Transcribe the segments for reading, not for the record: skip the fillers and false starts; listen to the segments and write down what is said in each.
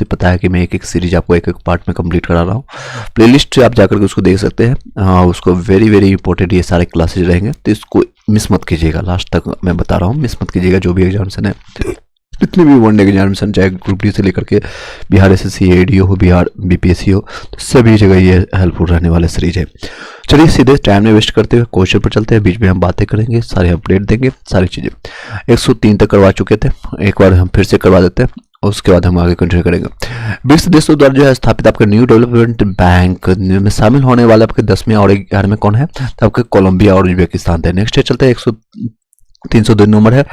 तो पता है कि मैं एक एक सीरीज आपको एक एक पार्ट में कंप्लीट करा रहा हूँ। प्लेलिस्ट आप जाकर के उसको देख सकते हैं। हाँ, उसको वेरी वेरी इंपॉर्टेंट ये सारे क्लासेज रहेंगे, तो इसको मिस मत कीजिएगा। लास्ट तक मैं बता रहा हूँ, मिस मत कीजिएगा। जो भी एग्जामिनेशन है, जितने भी वनडे एग्जामिनेशन, चाहे ग्रुप डी से लेकर के बिहार एसएससी, एडीओ हो, बिहार बीपीएससी हो, तो सभी जगह ये हेल्पफुल रहने वाले सीरीज है। चलिए सीधे टाइम में वेस्ट करते हुए क्वेश्चन पर चलते हैं। बीच में हम बातें करेंगे, सारे अपडेट देंगे, सारी चीज़ें। 103 तक करवा चुके थे, एक बार हम फिर से करवा देते हैं, उसके बाद हम आगे कंटिन्यू करेंगे। ब्रिक्स देशों द्वारा जो है स्थापित आपका न्यू डेवलपमेंट बैंक में शामिल होने वाले आपके 10वें और 11वें कौन है? तो आपके कोलंबिया और उज्बेकिस्तान थे। नेक्स्ट चलते हैं 302 नंबर है,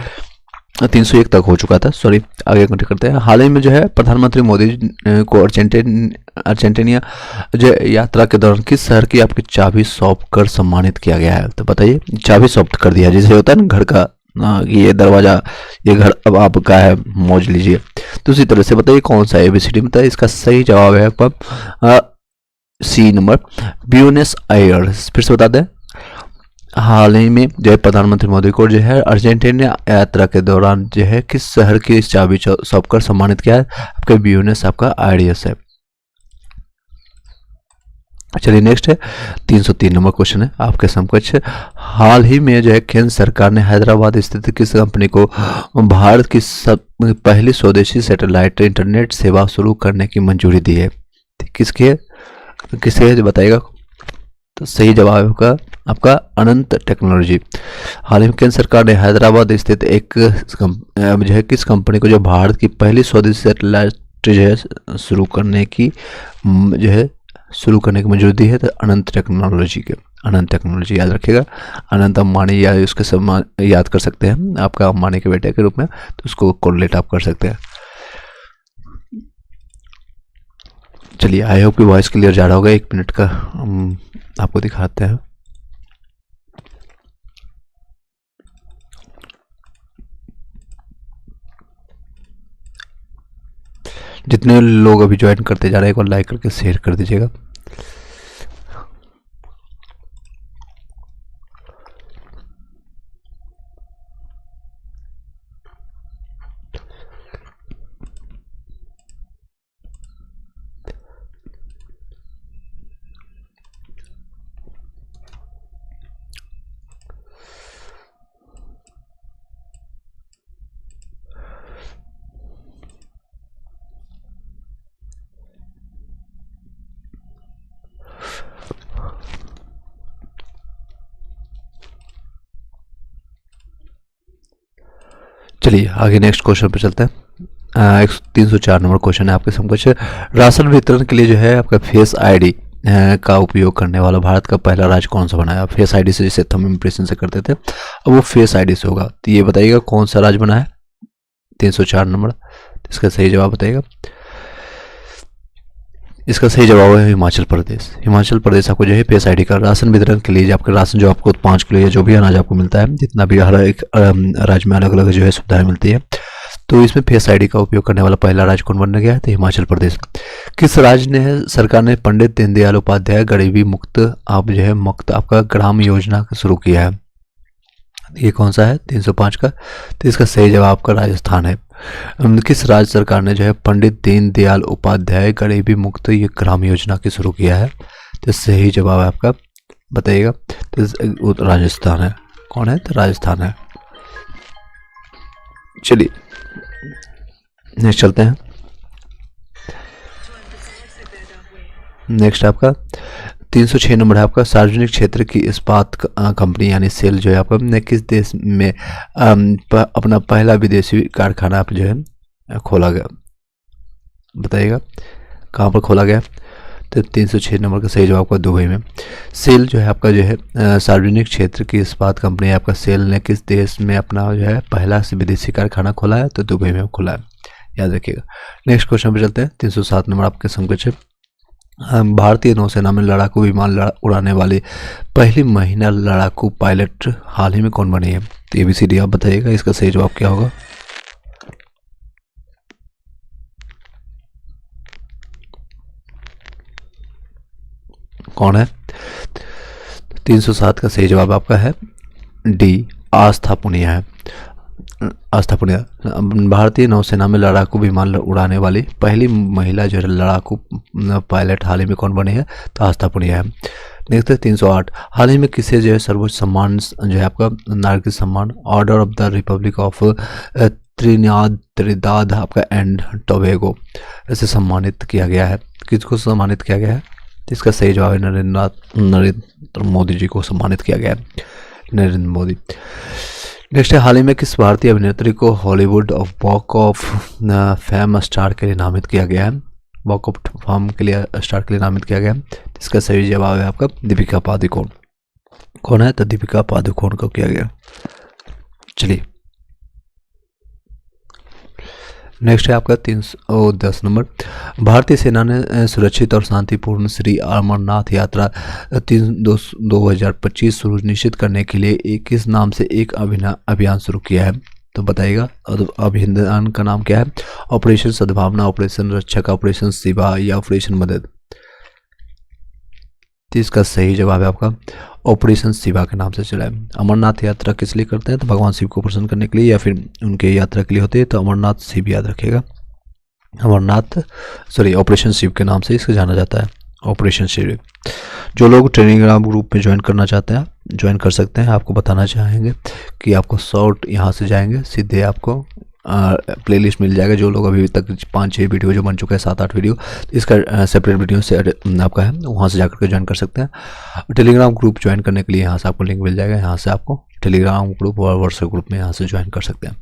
301 तक हो चुका था, सॉरी। आगे कंटिन्यू करते हैं। हाल ही में जो है प्रधानमंत्री मोदी को अर्जेंटीना जो यात्रा के दौरान किस शहर की आपकी चाबी सौंप कर सम्मानित किया गया है? तो बताइए, चाबी सौंप कर दिया, जैसे होता है ना घर का, ये दरवाजा, ये घर अब आपका है, मौज लीजिए। तो उसी तरह से बताइए कौन सा एबीसीडी में था? इसका सही जवाब है आपका सी नंबर, ब्यूनस आयर्स। फिर से बता दें, हाल ही में जो है प्रधानमंत्री मोदी को जो है अर्जेंटीना यात्रा के दौरान जो है किस शहर की चाबी सौंप कर सम्मानित किया है? आपके ब्यूनस आपका आयर्स है। चलिए नेक्स्ट है 303 नंबर क्वेश्चन है आपके समकक्ष। हाल ही में जो है केंद्र सरकार ने हैदराबाद स्थित किस कंपनी को भारत की पहली स्वदेशी सैटेलाइट इंटरनेट सेवा शुरू करने की मंजूरी दी है? किसके बताइएगा? तो सही जवाब होगा आपका अनंत टेक्नोलॉजी। हाल ही में केंद्र सरकार ने हैदराबाद स्थित एक जो है किस कंपनी को जो भारत की पहली स्वदेशी सैटेलाइट जो है शुरू करने की मंजूरी दी है? तो अनंत टेक्नोलॉजी के, अनंत टेक्नोलॉजी याद रखिएगा। अनंत अंबानी या उसके समान याद कर सकते हैं आपका अंबानी के बेटे के रूप में, तो उसको कोरिलेट आप कर सकते हैं। चलिए, आई होप कि वॉइस क्लियर जा रहा होगा। 1 मिनट का आपको दिखाते हैं। जितने लोग अभी ज्वाइन करते जा रहे हैं, एक बार लाइक करके शेयर कर दीजिएगा। चलिए आगे नेक्स्ट क्वेश्चन पर चलते हैं। 304 नंबर क्वेश्चन है आपके समकक्ष। राशन वितरण के लिए जो है आपका फेस आईडी का उपयोग करने वाला भारत का पहला राज्य कौन सा बनाया? फेस आईडी से जैसे थंब इम्प्रेशन से करते थे, अब वो फेस आईडी से होगा। तो ये बताइएगा कौन सा राज्य बना है? 304 नंबर। इसका सही जवाब बताइएगा। इसका सही जवाब है हिमाचल प्रदेश। हिमाचल प्रदेश आपको जो है फेस आईडी का राशन वितरण के लिए, आपका राशन जो आपको 5 किलो या जो भी अनाज आपको मिलता है, जितना भी हर एक राज्य में अलग अलग जो है सुविधाएं मिलती है, तो इसमें फेस आईडी का उपयोग करने वाला पहला राज्य कौन बन गया है? तो हिमाचल प्रदेश। किस राज्य ने सरकार ने पंडित दीनदयाल उपाध्याय गरीबी मुक्त मुक्त आपका ग्राम योजना शुरू किया है? ये कौन सा है? 305 का। तो इसका सही जवाब आपका राजस्थान है। किस राज्य सरकार ने जो है पंडित दीनदयाल उपाध्याय गरीबी मुक्त ये ग्राम योजना की शुरू किया है? तो सही जवाब है आपका, बताइएगा। तो राजस्थान है। कौन है? तो राजस्थान है। चलिए नेक्स्ट चलते हैं। नेक्स्ट आपका 306 नंबर है आपका। सार्वजनिक क्षेत्र की इस्पात कंपनी यानी सेल जो है आपका ने किस देश में अपना पहला विदेशी कारखाना जो है खोला गया? बताइएगा कहाँ पर खोला गया? तो 306 नंबर का सही जवाब आपका दुबई में। सेल जो है आपका जो है सार्वजनिक क्षेत्र की इस्पात कंपनी आपका सेल ने किस देश में अपना जो है पहला विदेशी कारखाना खोला है? तो दुबई में खोला है, याद रखिएगा। नेक्स्ट क्वेश्चन पे चलते हैं। 307 नंबर आपके समकक्ष है। भारतीय नौसेना में लड़ाकू विमान उड़ाने वाली पहली महिला लड़ाकू पायलट हाल ही में कौन बनी है? तो एबीसीडी आप बताइएगा, इसका सही जवाब क्या होगा? कौन है? 307 का सही जवाब आपका है डी, आस्था पुनिया है। स्थापना। भारतीय नौसेना में लड़ाकू विमान उड़ाने वाली पहली महिला जो है लड़ाकू पायलट हाल ही में कौन बनी है, तो आस्था पुनिया है। नेक्स्ट है 308, हाल ही में किसे जो है सर्वोच्च सम्मान जो है आपका नागरिक सम्मान order of the Republic of Trinidad आपका एंड टोबैगो ऐसे सम्मानित किया गया है। किसको सम्मानित किया गया है, इसका सही जवाब है नरेंद्र मोदी जी को सम्मानित किया गया है, नरेंद्र मोदी। नेक्स्ट है, हाल ही में किस भारतीय अभिनेत्री को Hollywood of walk of fame star के लिए नामित किया गया है, वॉक ऑफ फेम के लिए स्टार के लिए नामित किया गया है। इसका सही जवाब है आपका दीपिका पादुकोण। कौन है, तो दीपिका पादुकोण को किया गया। चलिए नेक्स्ट है आपका 310 नंबर, भारतीय सेना ने सुरक्षित और शांतिपूर्ण श्री अमरनाथ यात्रा 2025 सुनिश्चित करने के लिए किस नाम से एक अभियान शुरू किया है, तो बताइएगा। अभियान का नाम क्या है, ऑपरेशन सद्भावना, ऑपरेशन रक्षक, ऑपरेशन शिवा या ऑपरेशन मदद। तो इसका सही जवाब है आपका ऑपरेशन शिवा के नाम से चला है। अमरनाथ यात्रा किस लिए करते हैं, तो भगवान शिव को प्रसन्न करने के लिए या फिर उनके यात्रा के लिए होती है, तो अमरनाथ शिव याद रखिएगा। ऑपरेशन शिव के नाम से इसको जाना जाता है, ऑपरेशन शिव। जो लोग टेलीग्राम ग्रुप में ज्वाइन करना चाहते हैं ज्वाइन कर सकते हैं। आपको बताना चाहेंगे कि आपको शॉर्ट यहाँ से जाएंगे सीधे आपको प्लेलिस्ट मिल जाएगा। जो लोग अभी तक 5-6 वीडियो जो बन चुका है, 7-8 वीडियो, इसका सेपरेट वीडियो से आपका है, वहाँ से जाकर के ज्वाइन कर सकते हैं। टेलीग्राम ग्रुप ज्वाइन करने के लिए यहाँ से आपको लिंक मिल जाएगा, यहाँ से आपको टेलीग्राम ग्रुप और व्हाट्सएप ग्रुप में यहाँ से ज्वाइन कर सकते हैं।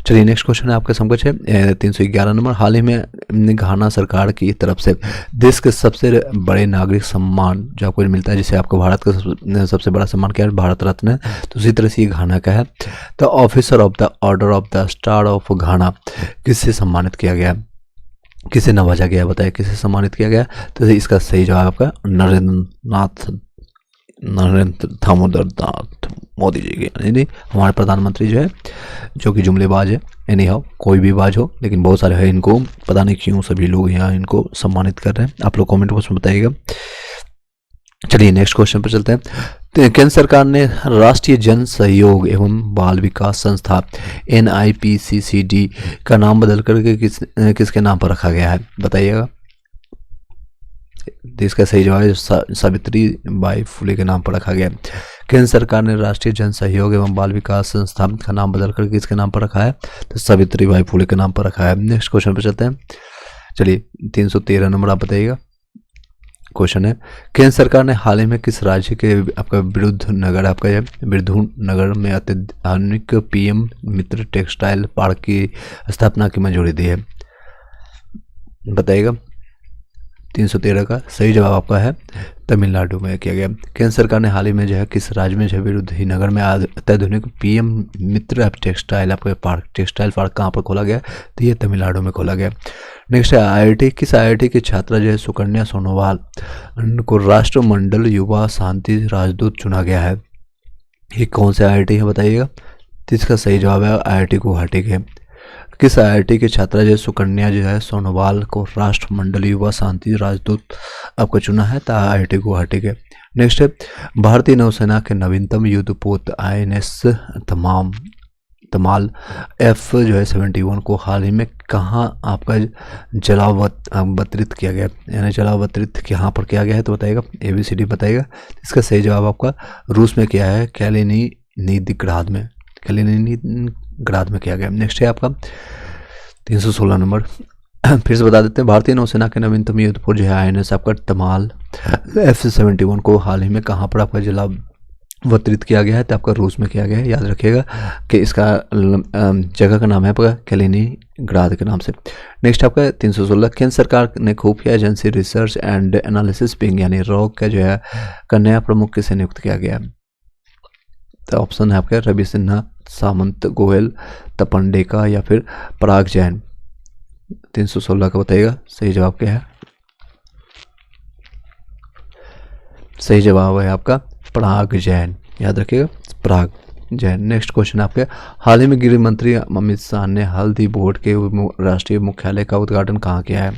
चलिए नेक्स्ट क्वेश्चन है आपका समकक्ष है 311 नंबर, हाल ही में घाना सरकार की तरफ से देश के सबसे बड़े नागरिक सम्मान जो आपको मिलता है, जिसे आपको भारत का सबसे बड़ा सम्मान क्या है, भारत रत्न है, तो उसी तरह से ये घाना का है। The officer of the order of the star of घाना किससे सम्मानित किया गया, किसे नवाजा गया, बताइए किसे सम्मानित किया गया। तो इसका सही जवाब आपका नरेंद्र दामोदर नाथ मोदी जी के, यानी हमारे प्रधानमंत्री जो है, जो कि जुमलेबाज है, यानी हो कोई भी बाज हो, लेकिन बहुत सारे हैं, इनको पता नहीं क्यों सभी लोग यहाँ इनको सम्मानित कर रहे हैं। आप लोग कमेंट बॉक्स में बताइएगा। चलिए नेक्स्ट क्वेश्चन पर चलते हैं। केंद्र सरकार ने राष्ट्रीय जन सहयोग एवं बाल विकास संस्था NIPCCD का नाम बदल करके किसके नाम पर रखा गया है, बताइएगा। इसका सही जवाब है सावित्री बाई फुले के नाम पर रखा गया है। केंद्र सरकार ने राष्ट्रीय जन सहयोग एवं बाल विकास संस्थान का नाम बदल कर किसके नाम पर रखा है, तो सावित्री बाई फुले के नाम पर रखा है। नेक्स्ट क्वेश्चन पे चलते हैं। चलिए 313 नंबर आप बताइएगा। क्वेश्चन है, केंद्र सरकार ने हाल ही में किस राज्य के आपका विरुद्धनगर में अत्याधुनिक PM मित्र टेक्सटाइल पार्क की स्थापना की मंजूरी दी है, बताइएगा। 313 का सही जवाब आपका है तमिलनाडु में किया गया। केंद्र सरकार ने हाल ही में जो है किस राज्य में जो है विरुद्धनगर में अत्याधुनिक PM मित्र टेक्सटाइल आपका पार्क, टेक्सटाइल पार्क कहाँ पर खोला गया, तो ये तमिलनाडु में खोला गया। नेक्स्ट है IIT, किस IIT की छात्रा जो है सुकन्या सोनोवाल को राष्ट्रमंडल युवा शांति राजदूत चुना गया है, ये कौन से IIT है बताइएगा। तो इसका सही जवाब है IIT गुवाहाटी के। किस IIT के छात्रा जो सुकन्या जो है सोनोवाल को राष्ट्रमंडल युवा शांति राजदूत आपको चुना है, तो IIT गुवाहाटी के। नेक्स्ट है, भारतीय नौसेना के नवीनतम युद्धपोत INS तमाल F जो है 71 को हाल ही में कहाँ आपका जलावतरित किया गया, यानी जलावतरित कहाँ पर किया गया है, तो बताइएगा। ABCD बताइएगा। इसका सही जवाब आपका रूस में किया है, कैलिनिग्राद में किया गया। नेक्स्ट है आपका 316 नंबर, फिर से बता देते हैं। भारतीय नौसेना के नवीनतम युद्धपोत जो है INS आपका तमाल F71 को हाल ही में कहाँ पर आपका जलावतरित किया गया है, तो आपका रूस में किया गया है। याद रखिएगा कि इसका जगह का नाम है आपका कैलिनिग्राद के नाम से। नेक्स्ट आपका 316, केंद्र सरकार ने खुफिया agency research and analysis wing यानी रॉक का जो है का नया प्रमुख किसे नियुक्त किया गया है, तो ऑप्शन है आपका रवि सिन्हा, सामंत गोयल, तपंडेका या फिर पराग जैन। 316 का बताइएगा सही जवाब क्या है। सही जवाब है आपका पराग जैन, याद रखिएगा पराग जैन। नेक्स्ट क्वेश्चन आपके, हाल ही में गृह मंत्री अमित शाह ने हल्दी बोर्ड के राष्ट्रीय मुख्यालय का उद्घाटन कहाँ किया है,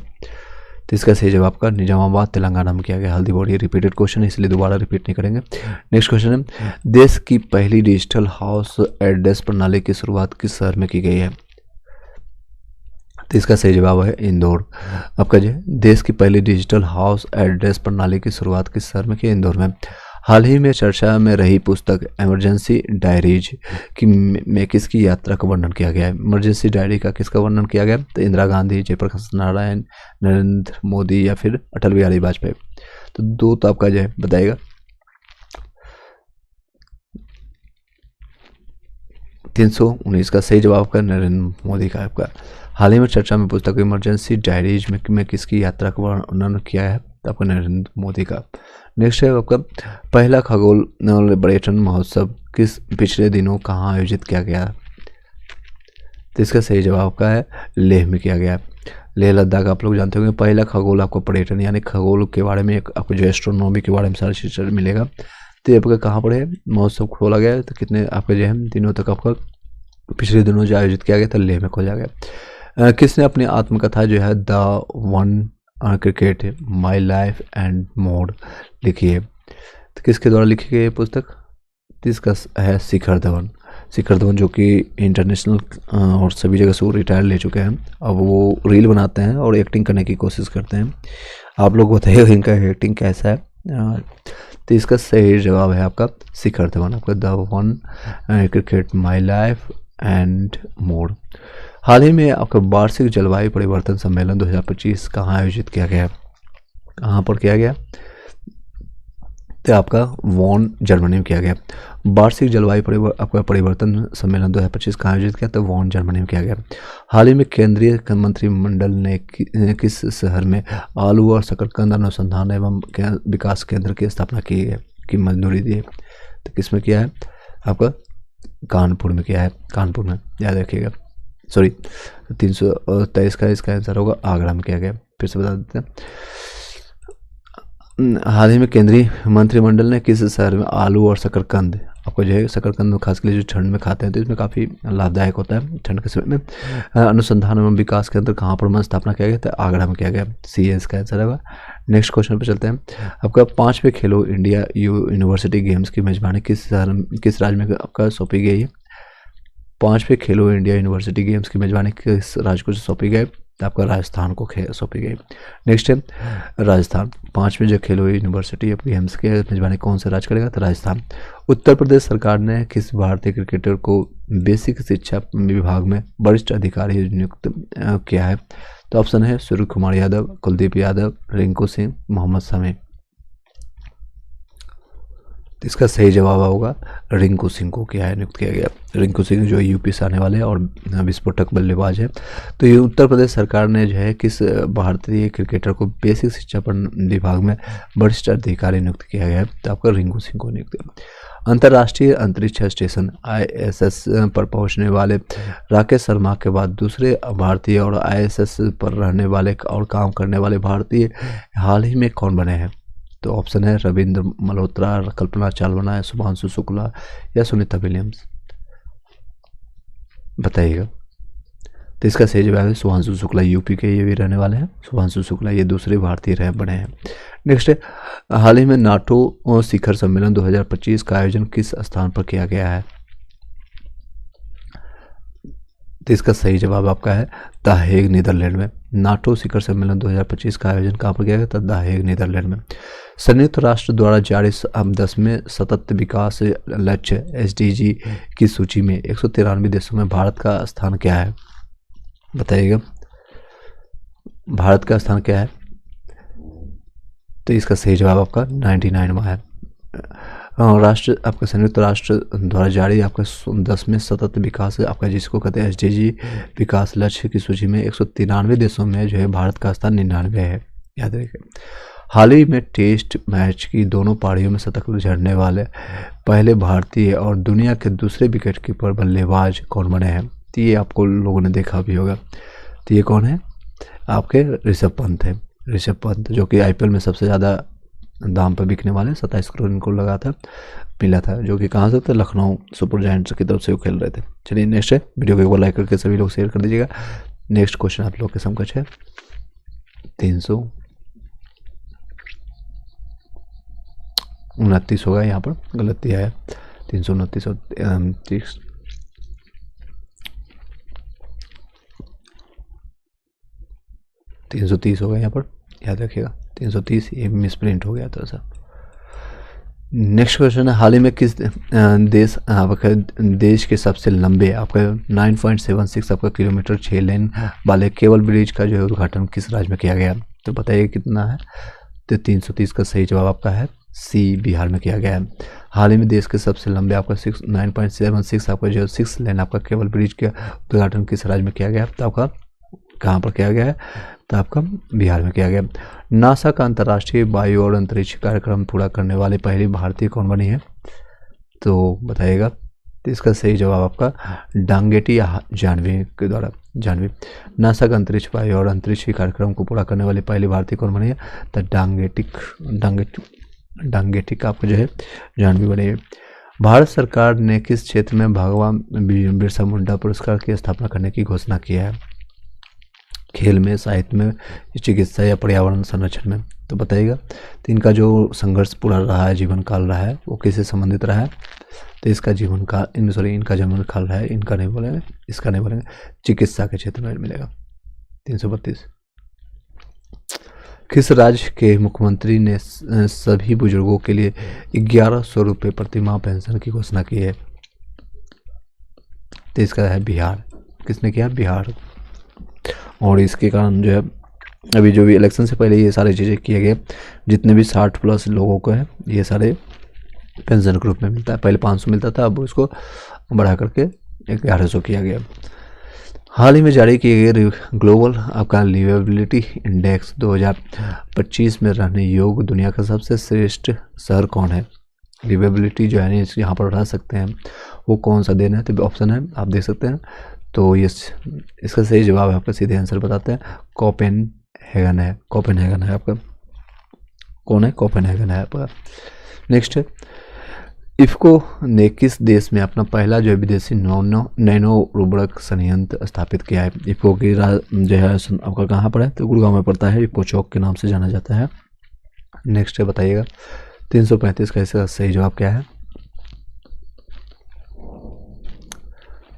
तो इसका सही जवाब आपका निजामाबाद तेलंगाना में किया गया। हल्दी बोर्ड, ये रिपीटेड क्वेश्चन है इसलिए दोबारा रिपीट नहीं करेंगे। नेक्स्ट क्वेश्चन है, देश की पहली डिजिटल हाउस एड्रेस प्रणाली की शुरुआत किस शहर में की गई है? तो इसका सही जवाब है इंदौर। आपका जो है देश की पहली डिजिटल हाउस एड्रेस प्रणाली की शुरुआत किस शहर में की? इंदौर में। हाल ही में चर्चा में रही पुस्तक इमरजेंसी डायरीज की में किसकी यात्रा का वर्णन किया गया है? इमरजेंसी डायरी का किसका वर्णन किया गया? तो इंदिरा गांधी, जयप्रकाश नारायण, नरेंद्र मोदी या फिर अटल बिहारी वाजपेयी। तो दो तो आपका जो है बताएगा। 319 का सही जवाब आपका नरेंद्र मोदी का। आपका हाल ही में चर्चा में पुस्तक इमरजेंसी डायरीज में किसकी यात्रा का वर्णन किया है? तो आपका नरेंद्र मोदी का। नेक्स्ट है आपका पहला खगोल पर्यटन महोत्सव किस पिछले दिनों कहाँ आयोजित किया गया? तो इसका सही जवाब आपका है लेह में किया गया। लेह लद्दाख आप लोग जानते होंगे। पहला खगोल आपको पर्यटन यानी खगोल के बारे में आपको जो एस्ट्रोनॉमी के बारे में सारी चीज़ मिलेगा। तो ये आपका कहाँ पर है महोत्सव खोला गया है? तो कितने आपके जो है दिनों तक आपका पिछले दिनों जो आयोजित किया गया था लेह में खोला गया। किसने अपनी आत्मकथा जो है the one cricket my life and mode लिखी है? तो किसके द्वारा लिखी गई है पुस्तक? तो इसका है शिखर धवन। शिखर धवन जो कि इंटरनेशनल और सभी जगह से रिटायर ले चुके हैं। अब वो रील बनाते हैं और एक्टिंग करने की कोशिश करते हैं। आप लोग बताइए इनका एक्टिंग कैसा है। तो इसका सही जवाब है आपका शिखर धवन। आपका the one cricket my life and more. हाल ही में आपका वार्षिक जलवायु परिवर्तन सम्मेलन 2025 कहाँ आयोजित किया गया? कहाँ पर किया गया? तो आपका वॉन जर्मनी में किया गया। वार्षिक जलवायु आपका परिवर्तन सम्मेलन 2025 कहाँ आयोजित किया? तो वॉन जर्मनी में किया गया। हाल ही में केंद्रीय मंत्रिमंडल ने किस शहर में आलू और शकरकंद अनुसंधान एवं विकास केंद्र की स्थापना की मंजूरी दी है? तो किस में किया है? आपका कानपुर में किया है। कानपुर में याद रखिएगा। सॉरी 323 का इसका आंसर होगा आगरा में किया गया। फिर से बता देते हैं। हाल ही में केंद्रीय मंत्रिमंडल ने किस शहर में आलू और शकरकंद आपको जो है शकरकंद खास के लिए जो ठंड में खाते हैं तो इसमें काफ़ी लाभदायक होता है ठंड के समय में। अनुसंधान एवं विकास केंद्र कहाँ पर स्थापना किया गया? तो आगरा में किया गया। सी एस का आंसर होगा। नेक्स्ट क्वेश्चन पे चलते हैं। आपका 5वें खेलो इंडिया यूनिवर्सिटी गेम्स की मेजबानी किस राज्य में आपका सौंपी गई है? 5वें खेलो इंडिया यूनिवर्सिटी गेम्स की मेजबानी किस राज्य को सौंपी गई? आपका राजस्थान को सौंपी गई। नेक्स्ट है राजस्थान। 5वें जो खेलो यूनिवर्सिटी ऑफ गेम्स के मेजबानी कौन से राज्य करेगा? तो राजस्थान। उत्तर प्रदेश सरकार ने किस भारतीय क्रिकेटर को बेसिक शिक्षा विभाग में वरिष्ठ अधिकारी नियुक्त किया है? तो ऑप्शन है सूर्य कुमार यादव, कुलदीप यादव, रिंकू सिंह, मोहम्मद शमी। इसका सही जवाब होगा रिंकू सिंह को क्या है नियुक्त किया गया। रिंकू सिंह जो यूपी से आने वाले हैं और विस्फोटक बल्लेबाज है। तो ये उत्तर प्रदेश सरकार ने जो है किस भारतीय क्रिकेटर को बेसिक शिक्षा विभाग में वरिष्ठ अधिकारी नियुक्त किया गया है? तो आपका रिंकू सिंह को नियुक्त किया। अंतर्राष्ट्रीय अंतरिक्ष स्टेशन ISS पर पहुंचने वाले राकेश शर्मा के बाद दूसरे भारतीय और ISS पर रहने वाले और काम करने वाले भारतीय हाल ही में कौन बने हैं? तो ऑप्शन है रविंद्र मल्होत्रा, कल्पना चावला, शुभांशु शुक्ला या सुनीता विलियम्स। बताइएगा। तो इसका सही जवाब है शुभांशु शुक्ला। यूपी के ये भी रहने वाले हैं। शुभांशु शुक्ला ये दूसरे भारतीय रह बने हैं। नेक्स्ट है हाल ही में नाटो शिखर सम्मेलन 2025 का आयोजन किस स्थान पर किया गया है? तो इसका सही जवाब आपका है द हेग नीदरलैंड में। नाटो शिखर सम्मेलन 2025 का आयोजन कहाँ पर किया गया था? द हेग नीदरलैंड में। संयुक्त राष्ट्र द्वारा जारी 10वें सतत विकास लक्ष्य SDG की सूची में 193 देशों में भारत का स्थान क्या है? बताइएगा। भारत का स्थान क्या है? तो इसका सही जवाब आपका 99वां है। राष्ट्र आपका संयुक्त राष्ट्र द्वारा जारी आपका 10वें सतत विकास आपका जिसको कहते हैं SDG विकास लक्ष्य की सूची में 193 देशों में जो है भारत का स्थान 99 है। याद रखिए। हाल ही में टेस्ट मैच की दोनों पारियों में शतक जड़ने वाले पहले भारतीय और दुनिया के दूसरे विकेटकीपर बल्लेबाज कौन बने हैं? तो ये आपको लोगों ने देखा भी होगा। तो ये कौन है? आपके ऋषभ पंत है। ऋषभ पंत जो कि IPL में सबसे ज़्यादा दाम पर बिकने वाले 27 करोड़ इनको लगा था मिला था, जो कि कहाँ से था? लखनऊ सुपर जायंट्स की तरफ से वो खेल रहे थे। चलिए नेक्स्ट है। वीडियो को एक बार लाइक करके सभी लोग शेयर कर दीजिएगा। नेक्स्ट क्वेश्चन आप लोग के समकक्ष है। 329 होगा, यहाँ पर गलत दिया है, 329 और 30, 330 होगा यहाँ पर, याद रखिएगा 330, ये मिसप्रिंट हो गया थोड़ा सा। नेक्स्ट क्वेश्चन है, हाल ही में किस देश के सबसे लंबे आपका 9.76 आपका किलोमीटर 6 लेन वाले केबल ब्रिज का जो है उद्घाटन किस राज्य में किया गया? तो बताइए कितना है? तो 330 का सही जवाब आपका है सी, बिहार में किया गया है। हाल ही में देश के सबसे लंबे आपका 9.76 आपका जो 6 लेन आपका केबल ब्रिज का उद्घाटन किस राज्य में किया गया? तो आपका कहाँ पर किया गया है? तो आपका बिहार में किया गया। नासा का अंतर्राष्ट्रीय वायु और अंतरिक्ष कार्यक्रम पूरा करने वाली पहली भारतीय कौन बनी है? तो बताइएगा। तो इसका सही जवाब आपका डांगेटी या जानवी के द्वारा, जानवी। नासा का अंतरिक्ष वायु और अंतरिक्ष कार्यक्रम को पूरा करने वाली पहली भारतीय कौन बनी है? तो डांगेटिक आपको जो है जानवी बनी है। भारत सरकार ने किस क्षेत्र में भगवान बिरसा मुंडा पुरस्कार की स्थापना करने की घोषणा की है? खेल में, साहित्य में, चिकित्सा या पर्यावरण संरक्षण में? तो बताइएगा। तो इनका जो संघर्ष पूरा रहा है, जीवन काल रहा है, वो किससे संबंधित रहा है? तो इसका जीवन काल, इनका जीवन काल रहा है, इनका नहीं बोलेंगे, इसका नहीं बोलेंगे, चिकित्सा के क्षेत्र में मिलेगा। 332। किस राज्य के मुख्यमंत्री ने सभी बुजुर्गों के लिए 1100 रुपये प्रति माह पेंशन की घोषणा की है? तो इसका है बिहार। किसने किया? बिहार। और इसके कारण जो है अभी जो भी इलेक्शन से पहले ये सारी चीज़ें किए गए, जितने भी 60+ लोगों को है ये सारे पेंशन के रूप में मिलता है। पहले 500 मिलता था, अब उसको बढ़ा करके 1100 किया गया। हाल ही में जारी किए गए ग्लोबल आपका लिवेबिलिटी इंडेक्स 2025 में रहने योग्य दुनिया का सबसे श्रेष्ठ शहर कौन है? लिवेबिलिटी जो है यहाँ पर उठा सकते हैं, वो कौन सा देना है? तो ऑप्शन है, आप देख सकते हैं। तो ये इसका सही जवाब है आपका, सीधे आंसर बताते हैं, कोपेनहेगन है। कोपेनहेगन है आपका, कौन है? कोपेनहेगन है आपका। नेक्स्ट है, इफ्को ने किस देश में अपना पहला जो विदेशी नैनो उर्वरक संयंत्र स्थापित किया है? इफ्को की जो है आपका कहाँ पर है? तो गुड़गांव में पड़ता है, इफ्को चौक के नाम से जाना जाता है। नेक्स्ट है, बताइएगा 335 का इसका सही जवाब क्या है?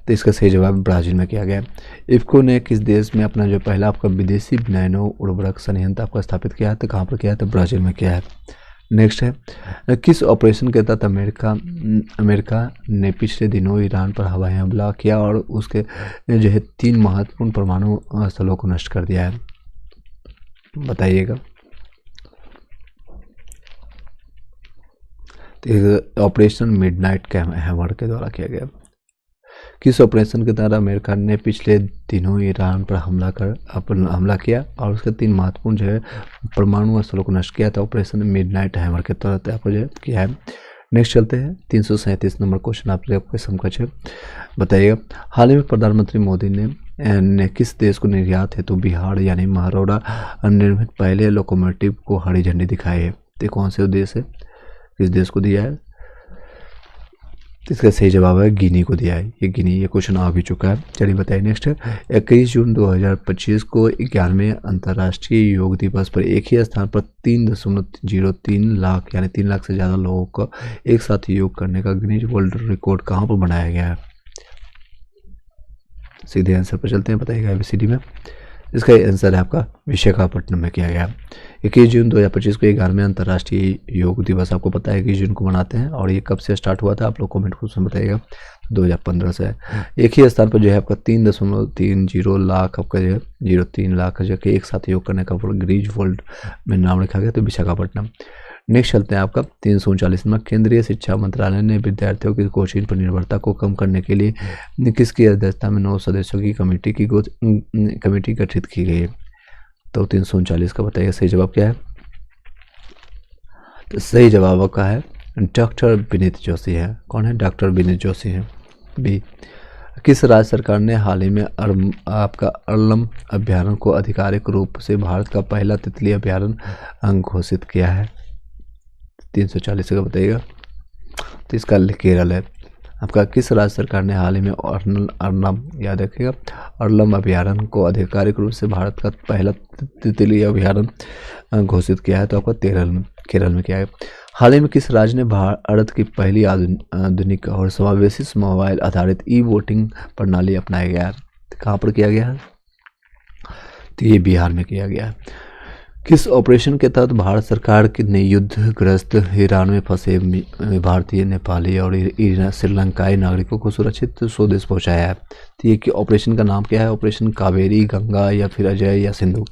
तो इसका सही जवाब ब्राज़ील में किया गया। इफ्को ने किस देश में अपना जो पहला आपका विदेशी नैनो उर्वरक संयंत्र आपका स्थापित किया है? तो कहाँ पर किया है? तो ब्राज़ील में किया है। नेक्स्ट है, किस ऑपरेशन के तहत अमेरिका ने पिछले दिनों ईरान पर हवाई हमला किया और उसके जो है 3 महत्वपूर्ण परमाणु स्थलों को नष्ट कर दिया है? बताइएगा। तो ऑपरेशन मिडनाइट हैमर के द्वारा किया गया। किस ऑपरेशन के तहत अमेरिका ने पिछले दिनों ईरान पर हमला किया और उसके 3 महत्वपूर्ण जो है परमाणु स्थलों को नष्ट किया था? ऑपरेशन मिडनाइट हैमर के तहत आपको जो किया है। नेक्स्ट चलते हैं, 337 नंबर क्वेश्चन आपके समकक्ष है। बताइएगा, हाल ही में प्रधानमंत्री मोदी ने किस देश को निर्यात हेतु बिहार यानी महारौड़ा निर्मित पहले लोकोमोटिव को हरी झंडी दिखाई है? तो कौन से देश है, किस देश को दिया है? इसका सही जवाब है गिनी को दिया है। ये गिनी, ये क्वेश्चन आ भी चुका है। चलिए बताइए। नेक्स्ट है, 21 जून 2025 को 11वें अंतर्राष्ट्रीय योग दिवस पर एक ही स्थान पर 3.03 लाख यानी 3 लाख से ज़्यादा लोगों को एक साथ योग करने का गिनीज वर्ल्ड रिकॉर्ड कहाँ पर बनाया गया है? सीधे आंसर पर चलते हैं, बताइएगा ABCD में। इसका आंसर है आपका विशाखापट्टनम में किया गया। 21 जून 2025 को 11वें अंतर्राष्ट्रीय योग दिवस आपको पता है 21 जून को मनाते हैं। और ये कब से स्टार्ट हुआ था? आप लोग कमेंट बॉक्स में बताइएगा। 2015 से है। एक ही स्थान पर जो है आपका 3.30 लाख आपका जो है 03 लाख जो कि एक साथ योग करने का गिनीज वर्ल्ड में नाम रखा गया, तो विशाखापट्टनम। नेक्स्ट चलते हैं आपका 339 में, केंद्रीय शिक्षा मंत्रालय ने विद्यार्थियों की कोचिंग पर निर्भरता को कम करने के लिए किसकी अध्यक्षता में 9 सदस्यों की कमेटी गठित की गई है? तो 339 का बताइए सही जवाब क्या है? तो सही जवाब आपका है डॉक्टर विनीत जोशी है। कौन है? डॉक्टर विनीत जोशी है। बी, किस राज्य सरकार ने हाल ही में आपका अरलम अभ्यारण्य को आधिकारिक रूप से भारत का पहला तितली अभ्यारण्य घोषित किया है? 340 का बताइएगा। तो इसका केरल है। आपका किस राज्य सरकार ने हाल ही में अर्नब, याद रखिएगा, अर्नब अभयारण्य को आधिकारिक रूप से भारत का पहला तितली अभयारण्य घोषित किया है? तो आपका केरल में किया है। हाल ही में किस राज्य ने भारत की पहली आधुनिक और समावेशी मोबाइल आधारित ई वोटिंग प्रणाली अपनाया गया है? कहाँ पर किया गया है? तो ये बिहार में किया गया है। किस ऑपरेशन के तहत भारत सरकार ने युद्धग्रस्त ईरान में फंसे भारतीय, नेपाली और श्रीलंकाई नागरिकों को सुरक्षित स्वदेश पहुंचाया है? तो ये कि ऑपरेशन का नाम क्या है? ऑपरेशन कावेरी, गंगा या फिर अजय या सिंधु?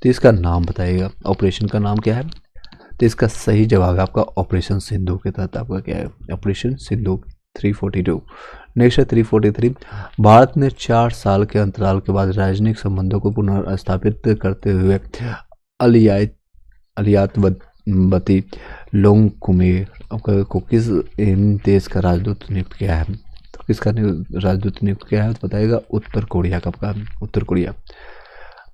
तो इसका नाम बताइएगा, ऑपरेशन का नाम क्या है? तो इसका सही जवाब है आपका ऑपरेशन सिंधु के तहत आपका क्या है? ऑपरेशन सिंधु। 342। नेक्स्ट है 343। भारत ने 4 साल के अंतराल के बाद राजनयिक संबंधों को पुनर्स्थापित करते हुए अलियातवती लोंगकुमेर को किस देश का राजदूत नियुक्त किया है? तो किसका राजदूत नियुक्त किया है? तो बताइएगा उत्तर कोरिया का। उत्तर कोरिया।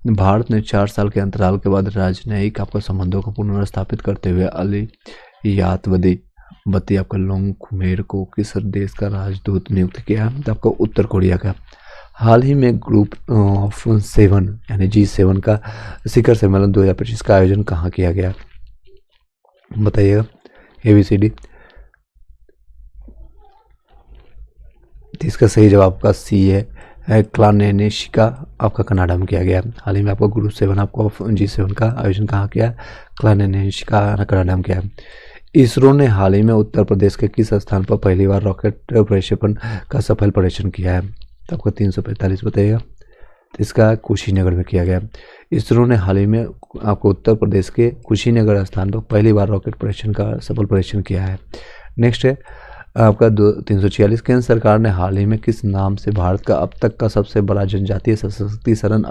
भारत ने 4 साल के अंतराल के बाद राजनयिक आपका संबंधों को पुनर्स्थापित करते हुए अलियातवती आपका लोंगकुमेर को किस देश का राजदूत नियुक्त किया है? तो आपका उत्तर कोरिया का। हाल ही में ग्रुप ऑफ 7 यानी G7 का शिखर सम्मेलन 2025 का आयोजन कहाँ किया गया? बताइएगा ABCD। इसका सही जवाब आपका C है क्लानेनेशिका आपका कनाडा में किया गया। हाल ही में आपको ग्रुप 7 आपको G7 का आयोजन कहाँ किया? क्लानेनेशिका कनाडा में किया। इसरो ने हाल ही में उत्तर प्रदेश के किस स्थान पर पहली बार रॉकेट प्रक्षेपण का सफल परीक्षण किया है? तो आपको 345 बताइएगा। तो इसका कुशीनगर में किया गया। इसरो ने हाल ही में आपको उत्तर प्रदेश के कुशीनगर स्थान पर पहली बार रॉकेट परीक्षण का सफल परीक्षण किया है। नेक्स्ट है आपका 346। केंद्र सरकार ने हाल ही में किस नाम से भारत का अब तक का सबसे बड़ा जनजातीय सशक्तिकरण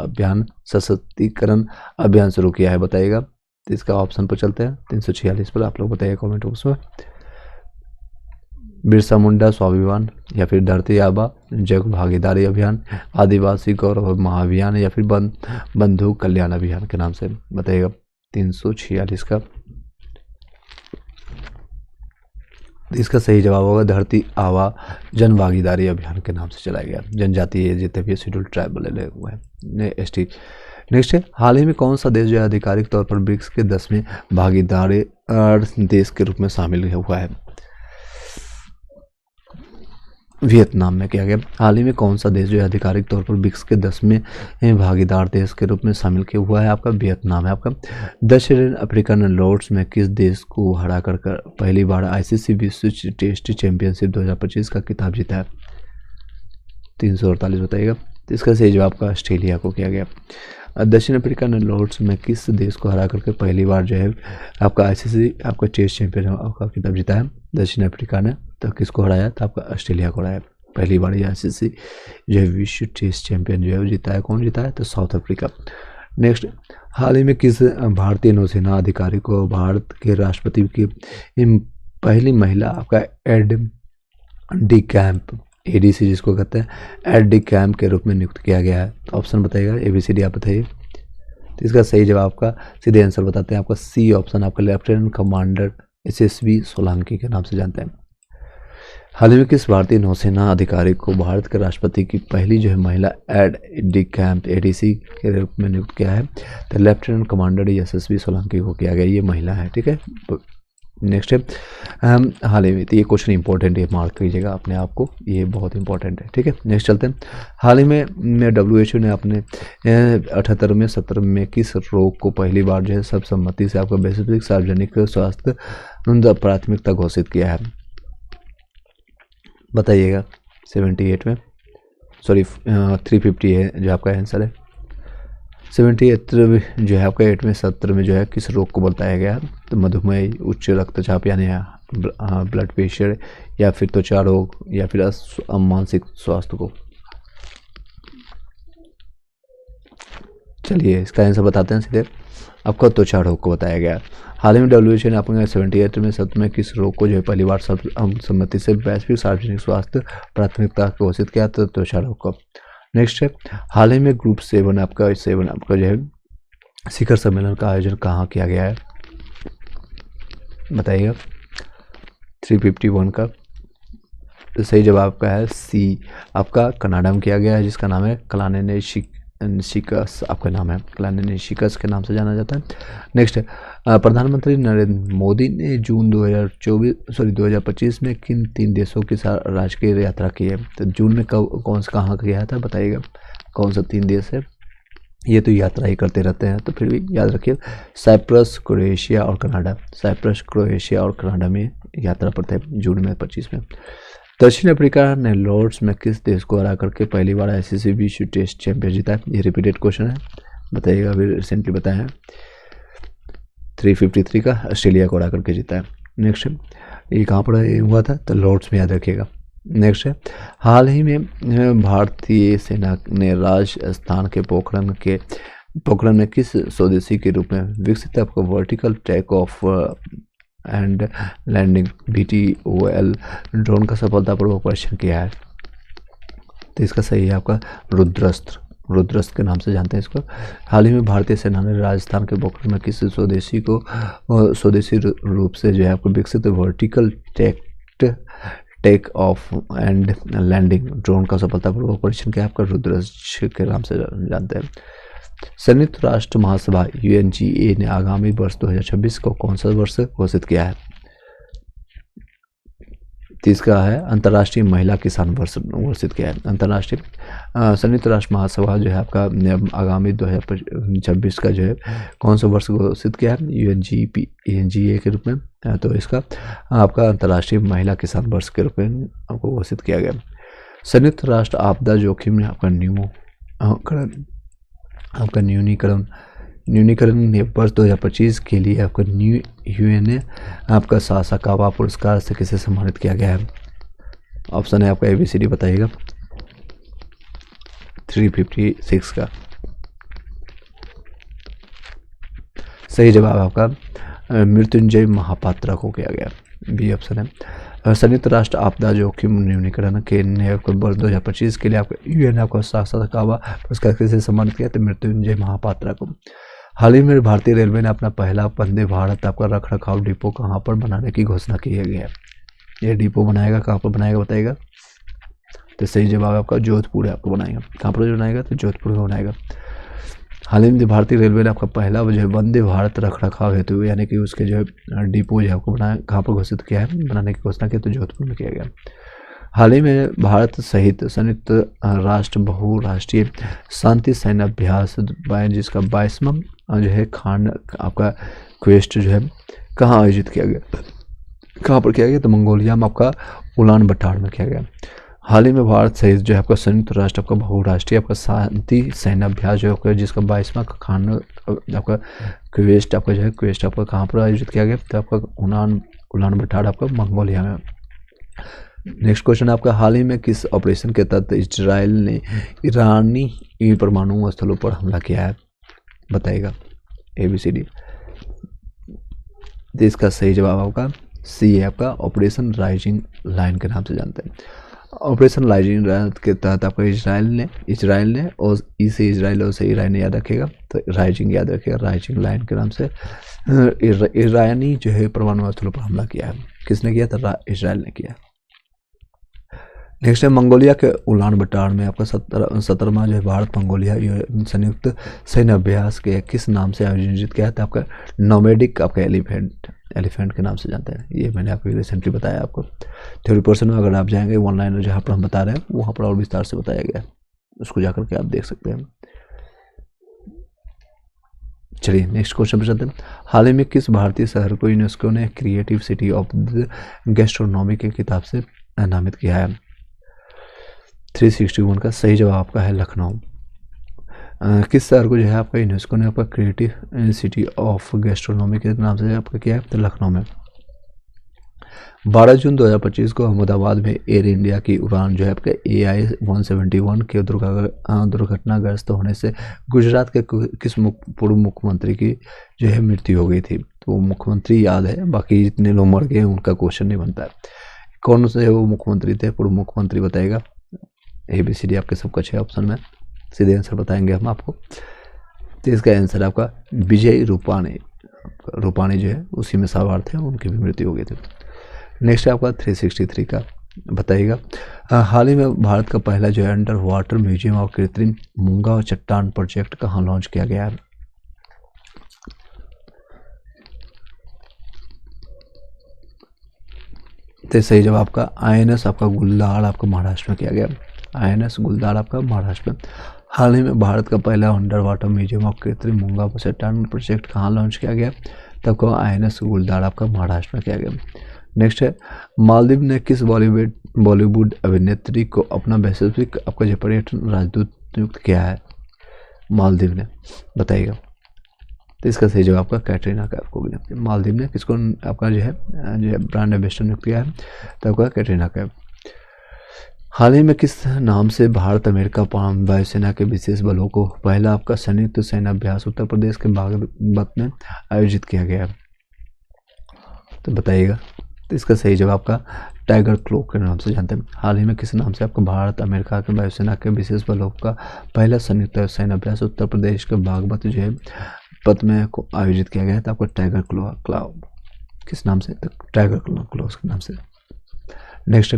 अभियान शुरू किया है? बताइएगा। तो इसका ऑप्शन पर चलते हैं 346 पर, आप लोग बताइए कॉमेंट बॉक्स में। बिरसा मुंडा स्वाभिमान, या फिर धरती आबा जग भागीदारी अभियान, आदिवासी गौरव महाअभियान, या फिर बंधु कल्याण अभियान के नाम से? बताइएगा 346 का। इसका सही जवाब होगा धरती आबा जन भागीदारी अभियान के नाम से चलाया गया। जनजातीय जितने भी शेड्यूल ट्राइबल हुए हैं ST। नेक्स्ट है हाल ही में कौन सा देश जो है आधिकारिक तौर पर ब्रिक्स के 10वें भागीदार देश के रूप में शामिल हुआ है? वियतनाम में किया गया। हाल ही में कौन सा देश जो है आधिकारिक तौर पर ब्रिक्स के 10वें भागीदार देश के रूप में शामिल किया हुआ है? आपका वियतनाम है। आपका दक्षिण अफ्रीकन लॉर्ड्स में किस देश को हरा कर पहली बार ICC विश्व टेस्ट चैंपियनशिप 2025 का खिताब जीता है? 348 बताइएगा। तो इसका सही जवाब आपका ऑस्ट्रेलिया को किया गया। दक्षिण अफ्रीका ने लॉर्ड्स में किस देश को हरा करके पहली बार जो है आपका ICC आपका टेस्ट चैंपियन आपका खिताब जीता है? दक्षिण अफ्रीका ने। तो किसको हराया? तो आपका ऑस्ट्रेलिया को हराया। पहली बार ये ICC जो है विश्व टेस्ट चैंपियन जो है वो जीता है। कौन जीता है? तो साउथ अफ्रीका। नेक्स्ट हाल ही में किस भारतीय नौसेना अधिकारी को भारत के राष्ट्रपति की पहली महिला आपका एड डी कैंप ADC जिसको कहते हैं एड डी कैंप के रूप में नियुक्त किया गया है? ऑप्शन बताइएगा ABCD आप बताइए। तो इसका सही जवाब आपका सीधे आंसर बताते हैं आपका C ऑप्शन आपका लेफ्टिनेंट कमांडर SSV सोलंकी के नाम से जानते हैं। हाल ही में किस भारतीय नौसेना अधिकारी को भारत के राष्ट्रपति की पहली जो है महिला एड डी कैंप ADC के रूप में नियुक्त किया है? तो लेफ्टिनेंट कमांडर SSV सोलंकी को किया गया। ये महिला है। ठीक है। नेक्स्ट है हाल ही में, तो ये क्वेश्चन इंपॉर्टेंट है, मार्क कीजिएगा अपने आप को, ये बहुत इंपॉर्टेंट है। ठीक है। नेक्स्ट चलते हैं। हाल ही में WHO ने अपने 78वें सत्र में किस रोग को पहली बार जो है सर्वसम्मति से आपका वैश्विक सार्वजनिक स्वास्थ्य प्राथमिकता घोषित किया है? बताइएगा। 78 में, सॉरी 350 है जो आपका आंसर है। 78 जो है आपका 8वें सत्र में जो है किस रोग को बताया गया? तो मधुमेह, उच्च रक्तचाप यानी ब्लड प्रेशर, या फिर त्वचा रोग, या फिर मानसिक स्वास्थ्य को? चलिए इसका आंसर बताते हैं सीधे। आपका त्वचा रोग को बताया गया। हाल ही में WHO ने अपने 78वें सत्र में किस रोग को जो है पहली बार सर्वसम्मति से वैश्विक सार्वजनिक स्वास्थ्य प्राथमिकता घोषित किया? तो त्वचा रोग को। नेक्स्ट है हाल ही में ग्रुप 7 आपका जो है शिखर सम्मेलन का आयोजन कहाँ किया गया है? बताइएगा। 351 का। तो सही जवाब आपका है सी, आपका कनाडा में किया गया है, जिसका नाम है क्लानेनेशिकस, आपका नाम है क्लानेनेशिकस के नाम से जाना जाता है। नेक्स्ट है प्रधानमंत्री नरेंद्र मोदी ने जून 2025 में किन 3 देशों की राजकीय यात्रा की है? तो जून में कौन सा कहाँ किया था बताइएगा, कौन सा 3 देश है? ये तो यात्रा ही करते रहते हैं, तो फिर भी याद रखिए, साइप्रस, क्रोएशिया और कनाडा। साइप्रस, क्रोएशिया और कनाडा में यात्रा पर थे जून में 25 में। दक्षिण अफ्रीका ने लॉर्ड्स में किस देश को हरा करके पहली बार आईसीसी विश्व टेस्ट चैंपियन जीता है? ये रिपीटेड क्वेश्चन है, बताइएगा, अभी रिसेंटली बताया है। 353 का ऑस्ट्रेलिया को हरा करके जीता है। नेक्स्ट, ये कहाँ पर हुआ था? तो लॉर्ड्स में, याद रखिएगा। नेक्स्ट है हाल ही में भारतीय सेना ने राजस्थान के पोखरण में किस स्वदेशी के रूप में विकसित आपको vertical take off and landing VTOL drone का सफलतापूर्वक परीक्षण किया है? तो इसका सही है आपका रुद्रस्त्र के नाम से जानते हैं इसको। हाल ही में भारतीय सेना ने राजस्थान के पोखरण में किस स्वदेशी रूप से जो है आपको विकसित vertical take off and landing drone का सफलतापूर्वक परीक्षण किया? आपका रुद्रस्त्र के नाम से जानते हैं। संयुक्त राष्ट्र महासभा UNGA ने आगामी वर्ष 2026 को कौन सा वर्ष घोषित किया है? तीसरा है अंतर्राष्ट्रीय महिला किसान वर्ष घोषित किया है। अंतर्राष्ट्रीय संयुक्त राष्ट्र महासभा जो है आपका आगामी 2026 का जो है कौन सा वर्ष घोषित किया है? UNGA के रूप में। तो इसका आपका अंतर्राष्ट्रीय महिला किसान वर्ष के रूप में आपको घोषित किया गया। संयुक्त राष्ट्र आपदा जोखिम में आपका न्यूनीकरण वर्ष 2025 के लिए आपका UN आपका सासाकावा पुरस्कार से किसे सम्मानित किया गया है? ऑप्शन है आपका ABCD, बताइएगा। 356 का सही जवाब आपका मृत्युंजय महापात्रा को किया गया, B ऑप्शन है। संयुक्त राष्ट्र आपदा जोखिम न्यूनीकरण के वर्ष 2025 के लिए आपका UN आपको सासाकावा पुरस्कार किसे सम्मानित किया? तो मृत्युंजय महापात्रा को। हाल ही में भारतीय रेलवे ने अपना पहला वंदे भारत आपका रखरखाव डिपो कहाँ पर बनाने की घोषणा की गई है? ये डिपो बनाएगा, कहाँ पर बनाएगा बताइएगा? तो सही जवाब आपका जोधपुर है, आपको बनाएगा। कहाँ पर बनाएगा? तो जोधपुर में बनाएगा। हाल ही में भारतीय रेलवे ने आपका पहला जो है वंदे भारत रखरखाव हेतु यानी कि उसके जो है डिपो जो है आपको बनाया, कहाँ पर घोषित किया है, बनाने की घोषणा की? तो जोधपुर में किया गया। हाल ही में भारत सहित संयुक्त राष्ट्र बहुराष्ट्रीय शांति सैन्य अभ्यास जिसका 22वां जो है खान आपका क्वेस्ट जो है कहाँ आयोजित किया गया? कहाँ पर किया गया? तो मंगोलिया में आपका उलान बटार में किया गया। हाल ही में भारत सहित जो है आपका संयुक्त राष्ट्र आपका बहुराष्ट्रीय आपका शांति सैन्य अभ्यास जो है जिसका 22वां खान आपका क्वेस्ट आपका जो है क्वेस्ट आपका कहाँ पर आयोजित किया गया? तो आपका उलान बटार आपका मंगोलिया में। नेक्स्ट क्वेश्चन आपका हाल ही में किस ऑपरेशन के तहत इजराइल ने ईरानी परमाणु स्थलों पर हमला किया है? बताइएगा, ABCD। तो इसका सही जवाब आपका C है, आपका ऑपरेशन राइजिंग लाइन के नाम से जानते हैं। ऑपरेशन राइजिंग लाइन के तहत आपका इजराइल ने और इसे इजराइल और से ईरान याद रखेगा, तो राइजिंग याद रखेगा, राइजिंग लाइन के नाम से ईरानी जो है परमाणु स्थलों पर हमला किया है। किसने किया? तो इजराइल ने किया। नेक्स्ट है मंगोलिया के उलान बटार में आपका 17वां जो है भारत मंगोलिया संयुक्त सैन्य अभ्यास के किस नाम से आयोजित किया था? आपका नोमैडिक आपका एलिफेंट के नाम से जानते हैं। ये मैंने आपको रिसेंटली बताया आपको। थ्योरी पोर्शन में अगर आप जाएंगे ऑनलाइन जहाँ पर हम बता रहे हैं वहाँ पर और विस्तार से बताया गया है, उसको जाकर के आप देख सकते हैं। चलिए नेक्स्ट क्वेश्चन पे चलते हैं। हाल ही में किस भारतीय शहर को यूनेस्को ने creative city of the gastronomy के खिताब से नामित किया है? 361 का सही जवाब आपका है लखनऊ। किस शहर को जो है आपका यूनेस्को ने आपका क्रिएटिव सिटी ऑफ गैस्ट्रोनॉमी के नाम से आपका किया है? तो लखनऊ में। 12 जून 2025 को अहमदाबाद में एयर इंडिया की उड़ान जो है आपके AI-171 के दुर्घटनाग्रस्त होने से गुजरात के किस पूर्व मुख्यमंत्री की जो है मृत्यु हो गई थी? तो मुख्यमंत्री याद है, बाकी जितने लोग मर गए उनका क्वेश्चन नहीं बनता है। कौन से वो मुख्यमंत्री थे, पूर्व मुख्यमंत्री बताएगा? ABCD आपके सब कुछ है ऑप्शन में, सीधे आंसर बताएंगे हम आपको। तो इसका आंसर आपका विजय रूपाणी जो है उसी में सवार थे, उनकी भी मृत्यु हो गई थी। नेक्स्ट है आपका 363 का बताइएगा। हाल ही में भारत का पहला जो है अंडर वाटर म्यूजियम और कृत्रिम मूंगा और चट्टान प्रोजेक्ट कहाँ लॉन्च किया गया है? तो सही जवाब आपका INS आपका गुलदार आपका महाराष्ट्र में किया गया। INS गुलदार आपका महाराष्ट्र में। हाल ही में भारत का पहला अंडर वाटर म्यूजियम और कृत्रिम मूंगा और चट्टान प्रोजेक्ट कहाँ लॉन्च किया गया? तब को INS गुलदार आपका महाराष्ट्र में किया गया। नेक्स्ट है, मालदीव ने किस बॉलीवुड अभिनेत्री को अपना वैश्विक आपका जो पर्यटन राजदूत नियुक्त किया है? मालदीव ने, बताइएगा। तो इसका सही जवाब आपका कैटरीना कैफ को नियुक्त। मालदीव ने किसको आपका जो है ब्रांड एम्बेसडर नियुक्त किया है? तो आपका कैटरीना कैफ। हाल ही में किस नाम से भारत अमेरिका वायुसेना के विशेष बलों को पहला आपका संयुक्त सैन्य अभ्यास उत्तर प्रदेश के बागपत में आयोजित किया गया है? तो बताइएगा। तो इसका सही जवाब आपका टाइगर क्लो के नाम से जानते हैं। हाल ही में किस नाम से आपका भारत अमेरिका के वायुसेना के विशेष बलों का पहला संयुक्त सैन्य अभ्यास उत्तर प्रदेश के बागपत जो है पथ में को आयोजित किया गया है? तो आपका टाइगर क्लाउ किस नाम से? तो टाइगर क्लो के नाम से। नेक्स्ट,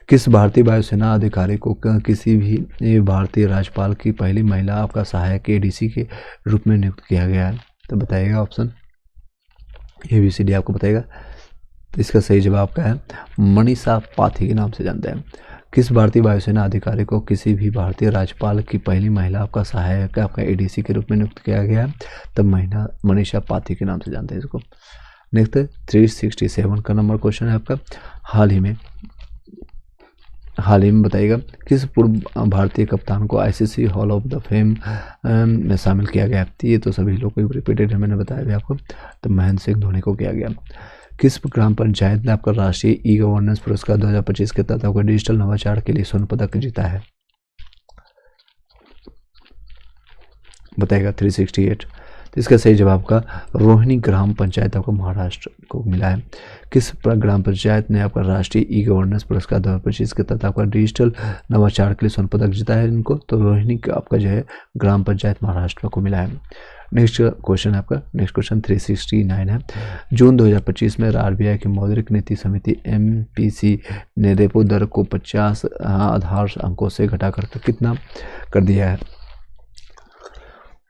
किस भारतीय वायुसेना अधिकारी को किसी भी भारतीय राज्यपाल की पहली महिला आपका सहायक ADC के रूप में नियुक्त किया गया है? तो बताइएगा ऑप्शन ABCD आपको बताएगा। तो इसका सही जवाब क्या है? मनीषा पाथी के नाम से जानते हैं। किस भारतीय वायुसेना अधिकारी को किसी भी भारतीय राज्यपाल की पहली महिला आपका सहायक आपका ADC के रूप में नियुक्त किया गया है? तब मनीषा पाथी के नाम से जानते हैं इसको। नेक्स्ट 367 का नंबर क्वेश्चन है आपका। हाल ही में बताइएगा, किस पूर्व भारतीय कप्तान को ICC hall of the fame में शामिल किया गया? ये तो सभी लोग को रिपीटेड है, मैंने बताया भी आपको। तो महेंद्र सिंह धोनी को किया गया। किस ग्राम पंचायत ने आपका राष्ट्रीय E-गवर्नेंस पुरस्कार 2025 के तहत आपका डिजिटल नवाचार के लिए स्वर्ण पदक जीता है? बताएगा 368। तो इसका सही जवाब का रोहिणी ग्राम पंचायत आपको महाराष्ट्र को मिला है। किस ग्राम पंचायत ने आपका राष्ट्रीय E-गवर्नेंस पुरस्कार 2025 के तहत आपका डिजिटल नवाचार के लिए स्वर्ण पदक जीता है? इनको तो रोहिणी आपका जो है ग्राम पंचायत महाराष्ट्र को मिला है। नेक्स्ट क्वेश्चन है आपका। नेक्स्ट क्वेश्चन 369 है। जून 2025 में RBI की मौद्रिक नीति समिति MPC ने रेपो दर को 50 आधार अंकों से घटाकर कितना कर दिया है?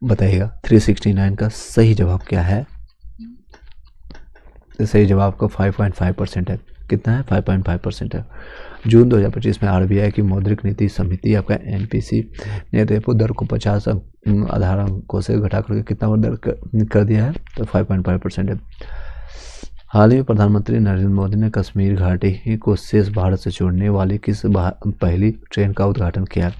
बताइएगा। 369 का सही जवाब क्या है? तो सही जवाब का 5.5% है। कितना है? 5.5% है। जून 2025 में RBI की मौद्रिक नीति समिति आपका MPC ने रेपो दर को 50 आधार अंकों से घटा करके कितना दर कर दिया है? तो 5.5% है। हाल ही में प्रधानमंत्री नरेंद्र मोदी ने कश्मीर घाटी को शेष भारत से जोड़ने वाली किस पहली ट्रेन का उद्घाटन किया?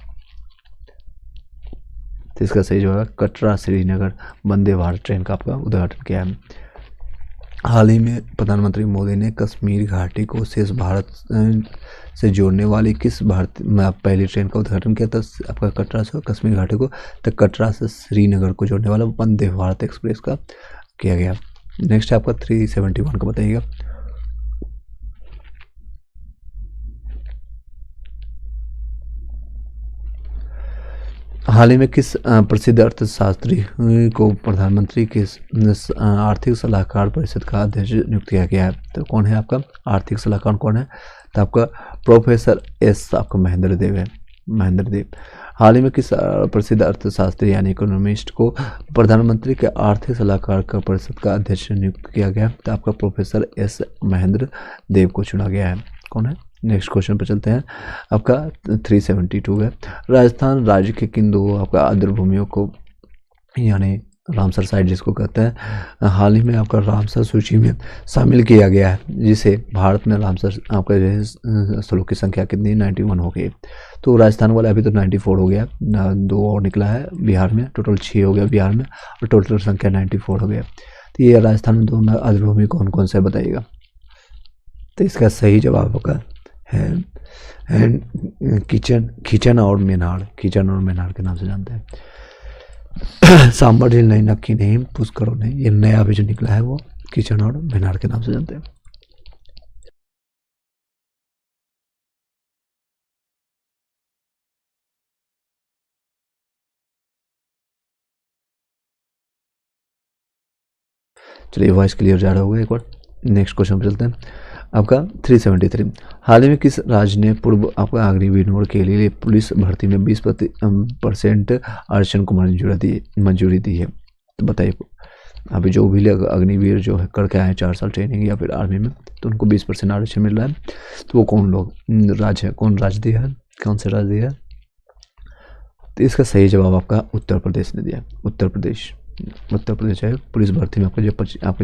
तो इसका सही जवाब है कटरा श्रीनगर वंदे भारत ट्रेन का आपका उद्घाटन किया है। हाल ही में प्रधानमंत्री मोदी ने कश्मीर घाटी को शेष भारत से जोड़ने वाली किस पहली ट्रेन का उद्घाटन किया था? आपका कटरा से कश्मीर घाटी को, तो कटरा से श्रीनगर को जोड़ने वाला वंदे भारत एक्सप्रेस का किया गया। नेक्स्ट आपका 371 का बताइएगा। हाल ही में किस प्रसिद्ध अर्थशास्त्री को प्रधानमंत्री के आर्थिक सलाहकार परिषद का अध्यक्ष नियुक्त किया गया है? तो कौन है आपका आर्थिक सलाहकार? कौन है? तो आपका प्रोफेसर S आपका महेंद्र देव है। महेंद्र देव। हाल ही में किस प्रसिद्ध अर्थशास्त्री यानी इकोनॉमिस्ट को प्रधानमंत्री के आर्थिक सलाहकार का परिषद का अध्यक्ष नियुक्त किया गया? तो आपका प्रोफेसर S महेंद्र देव को चुना गया है। कौन है? नेक्स्ट क्वेश्चन पर चलते हैं। आपका 372 है। राजस्थान राज्य के किन दो आपका आर्द्र भूमियों को यानी रामसर साइट जिसको कहते हैं हाल ही में आपका रामसर सूची में शामिल किया गया है, जिसे भारत में रामसर आपका जो है स्थलों की संख्या कितनी 91 हो गई। तो राजस्थान वाला अभी तो 94 हो गया, 2 और निकला है बिहार में, टोटल 6 हो गया बिहार में और टोटल संख्या 94 हो गया। तो ये राजस्थान में 2 आर्द्र भूमि कौन कौन से बताइएगा? तो इसका सही जवाब होगा है खींचन और मेनाड़। खींचन और मेनाड़ के नाम से जानते हैं। सांबर झील नहीं, नक्की नहीं, पुष्कर नहीं, ये नया अभी जो निकला है वो खींचन और मेनाड़ के नाम से जानते हैं। चलिए वॉइस क्लियर जा रहा होगा एक बार। नेक्स्ट क्वेश्चन पर चलते हैं। आपका 373। हाल ही में किस राज्य ने पूर्व आपका अग्निवीर के लिए पुलिस भर्ती में 20% आरक्षण को मंजूरी दी है? तो बताइए, अभी जो भी लोग अग्निवीर जो है करके आए हैं 4 साल ट्रेनिंग या फिर आर्मी में, तो उनको 20% आरक्षण मिल रहा है। तो वो कौन लोग राज्य है, कौन राज्य दिया है, कौन से राज्य दिया है? तो इसका सही जवाब आपका उत्तर प्रदेश ने दिया। उत्तर प्रदेश है पुलिस भर्ती में आपको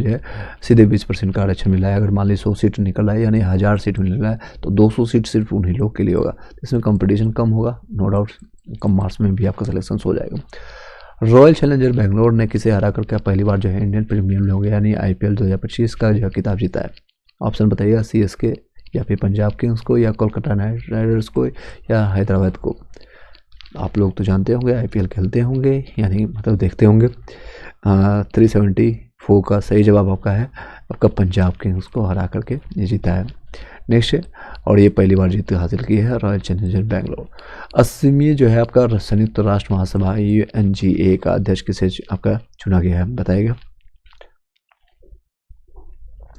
जो है सीधे 20% का आरक्षण मिला है। अगर मान ली 100 सीट निकल रहा है यानी 1000 सीट मिल रहा है तो 200 सीट सिर्फ उन्हीं लोग के लिए होगा। इसमें कंपटीशन कम होगा, नो डाउट कम मार्क्स में भी आपका सिलेक्शन हो जाएगा। रॉयल चैलेंजर बेंगलोर ने किसे हरा करके पहली बार जो है इंडियन प्रीमियर लीग हो गया यानी IPL 2025 का जो खिताब जीता है? ऑप्शन बताइएगा, CSK या फिर पंजाब किंग्स को या कोलकाता नाइट राइडर्स को या हैदराबाद को। आप लोग तो जानते होंगे, IPL खेलते होंगे यानी मतलब देखते होंगे। 374 का सही जवाब आपका है, आपका पंजाब किंग्स को हरा करके ये जीता है। नेक्स्ट है, और ये पहली बार जीत हासिल की है रॉयल चैलेंजर बेंगलोर। 80वीं जो है आपका संयुक्त राष्ट्र महासभा UNGA का अध्यक्ष किसे आपका चुना गया है? बताइएगा।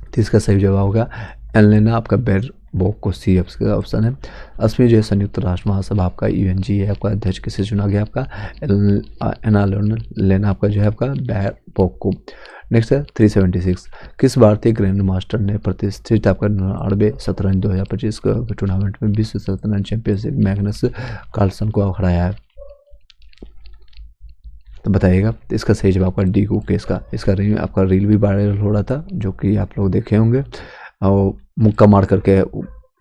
तो इसका सही जवाब होगा एलेना आपका बेरबोक को, सी का ऑप्शन है। 80वीं जो है संयुक्त राष्ट्र महासभा आपका UNGA आपका अध्यक्ष किसे चुना गया? आपका एलेना आपका जो है आपका बेरबोक को। नेक्स्ट है 376। किस भारतीय ग्रैंड मास्टर ने प्रतिष्ठित आपका 99 शतरंज 2025 का टूर्नामेंट में विश्व शतरंज चैंपियनशिप मैग्नस कार्लसन को हराया है? तो बताइएगा। तो इसका सही जवाब आपका डी कुकेस का। इसका आपका रील भी वायरल हो रहा था जो कि आप लोग देखे होंगे, और मुक्का मार करके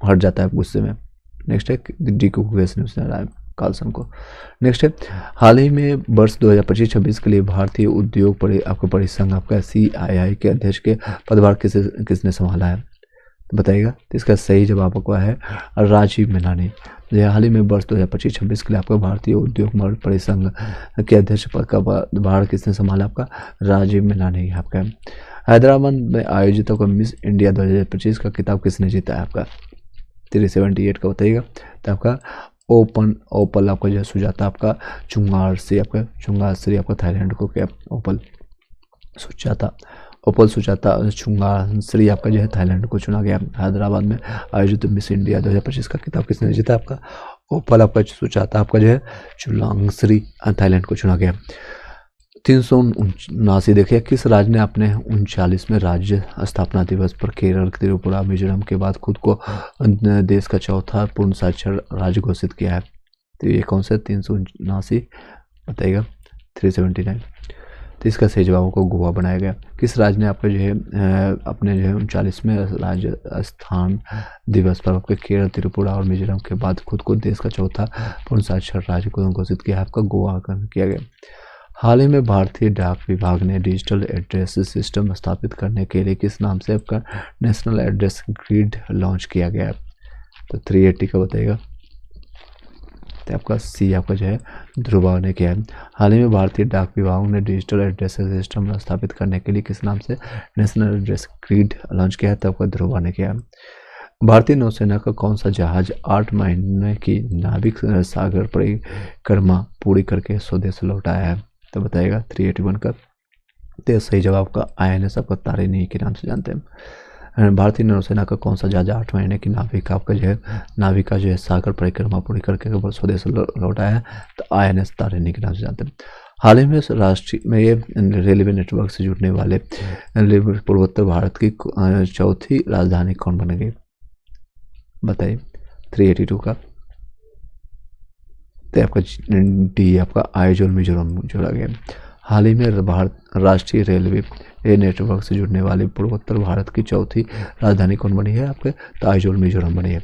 हट जाता है गुस्से में। नेक्स्ट है डी कुकेस ने उसने हराया कार्लसन को। नेक्स्ट है, हाल ही में वर्ष 2025-26 के लिए भारतीय उद्योग आपका परिसंघ आपका CII के अध्यक्ष के पदभार किसने संभाला है? तो बताइएगा। तो इसका सही जवाब आपका है राजीव मेनानी। हाल ही में वर्ष 2025-26 के लिए आपका भारतीय उद्योग परिसंघ के अध्यक्ष पद का पदभार किसने संभाला? आपका राजीव मेनानी आपका। हैदराबाद में आयोजित आपका मिस इंडिया 2025 का खिताब किसने जीता है? आपका 378 का बताइएगा। तो आपका ओपल आपका जो है सुजाता आपका चुंगाश्री आपका थाईलैंड को क्या ओपल सुजाता चुंगाश्री आपका जो है थाईलैंड को चुना गया। हैदराबाद में आयोजित मिस इंडिया 2025 का खिताब किसने जीता? आपका ओपल आपका सुजाता आपका जो है चुंगाश्री थाईलैंड को चुना गया। 379 देखिए, किस राज्य ने अपने 39वें राज्य स्थापना दिवस पर केरल, त्रिपुरा, मिजोरम के बाद खुद को देश का चौथा पूर्ण साक्षर राज्य घोषित किया है? तो ये कौन सा 379 बताइएगा। 379। तो इसका सही जवाब को गोवा बनाया गया। किस राज्य ने आपका जो है अपने जो है 39वें राज्य स्थान दिवस पर आपके केरल, त्रिपुरा और मिजोरम के बाद खुद को देश का चौथा पूर्ण साक्षर राज्य को घोषित किया है? आपका गोवा किया गया। हाल ही में भारतीय डाक विभाग ने डिजिटल एड्रेस सिस्टम स्थापित करने के लिए किस नाम से आपका नेशनल एड्रेस ग्रिड लॉन्च किया गया है? तो 380 का बताइएगा। तो आपका सी आपका जो है ध्रुवा ने किया है। हाल ही में भारतीय डाक विभाग ने डिजिटल एड्रेस सिस्टम स्थापित करने के लिए किस नाम से नेशनल एड्रेस ग्रिड लॉन्च किया है? तो आपका ध्रुवा ने किया है। भारतीय नौसेना का कौन सा जहाज 8 महीने की नाविक सागर परिक्रमा पूरी करके स्वदेश लौट आया है? तो बताइएगा 381 का। तो सही जवाब का INS आपका तारिणी के नाम से जानते हैं। भारतीय नौसेना का कौन सा जहाज 8 महीने की नाविका जो है सागर परिक्रमा पूरी करके स्वदेश लौट आया है? तो INS तारिणी के नाम से जानते हैं। हाल ही में राष्ट्रीय में ये रेलवे नेटवर्क से जुड़ने वाले पूर्वोत्तर भारत की चौथी राजधानी कौन बन गई? बताइए। 382 का। तो आपका डी आपका आइजोल मिजोरम जोड़ा गया। हाल ही में राष्ट्रीय रेलवे नेटवर्क से जुड़ने वाली पूर्वोत्तर भारत की चौथी राजधानी कौन बनी है? आपके तो आइजोल मिजोरम बनी है।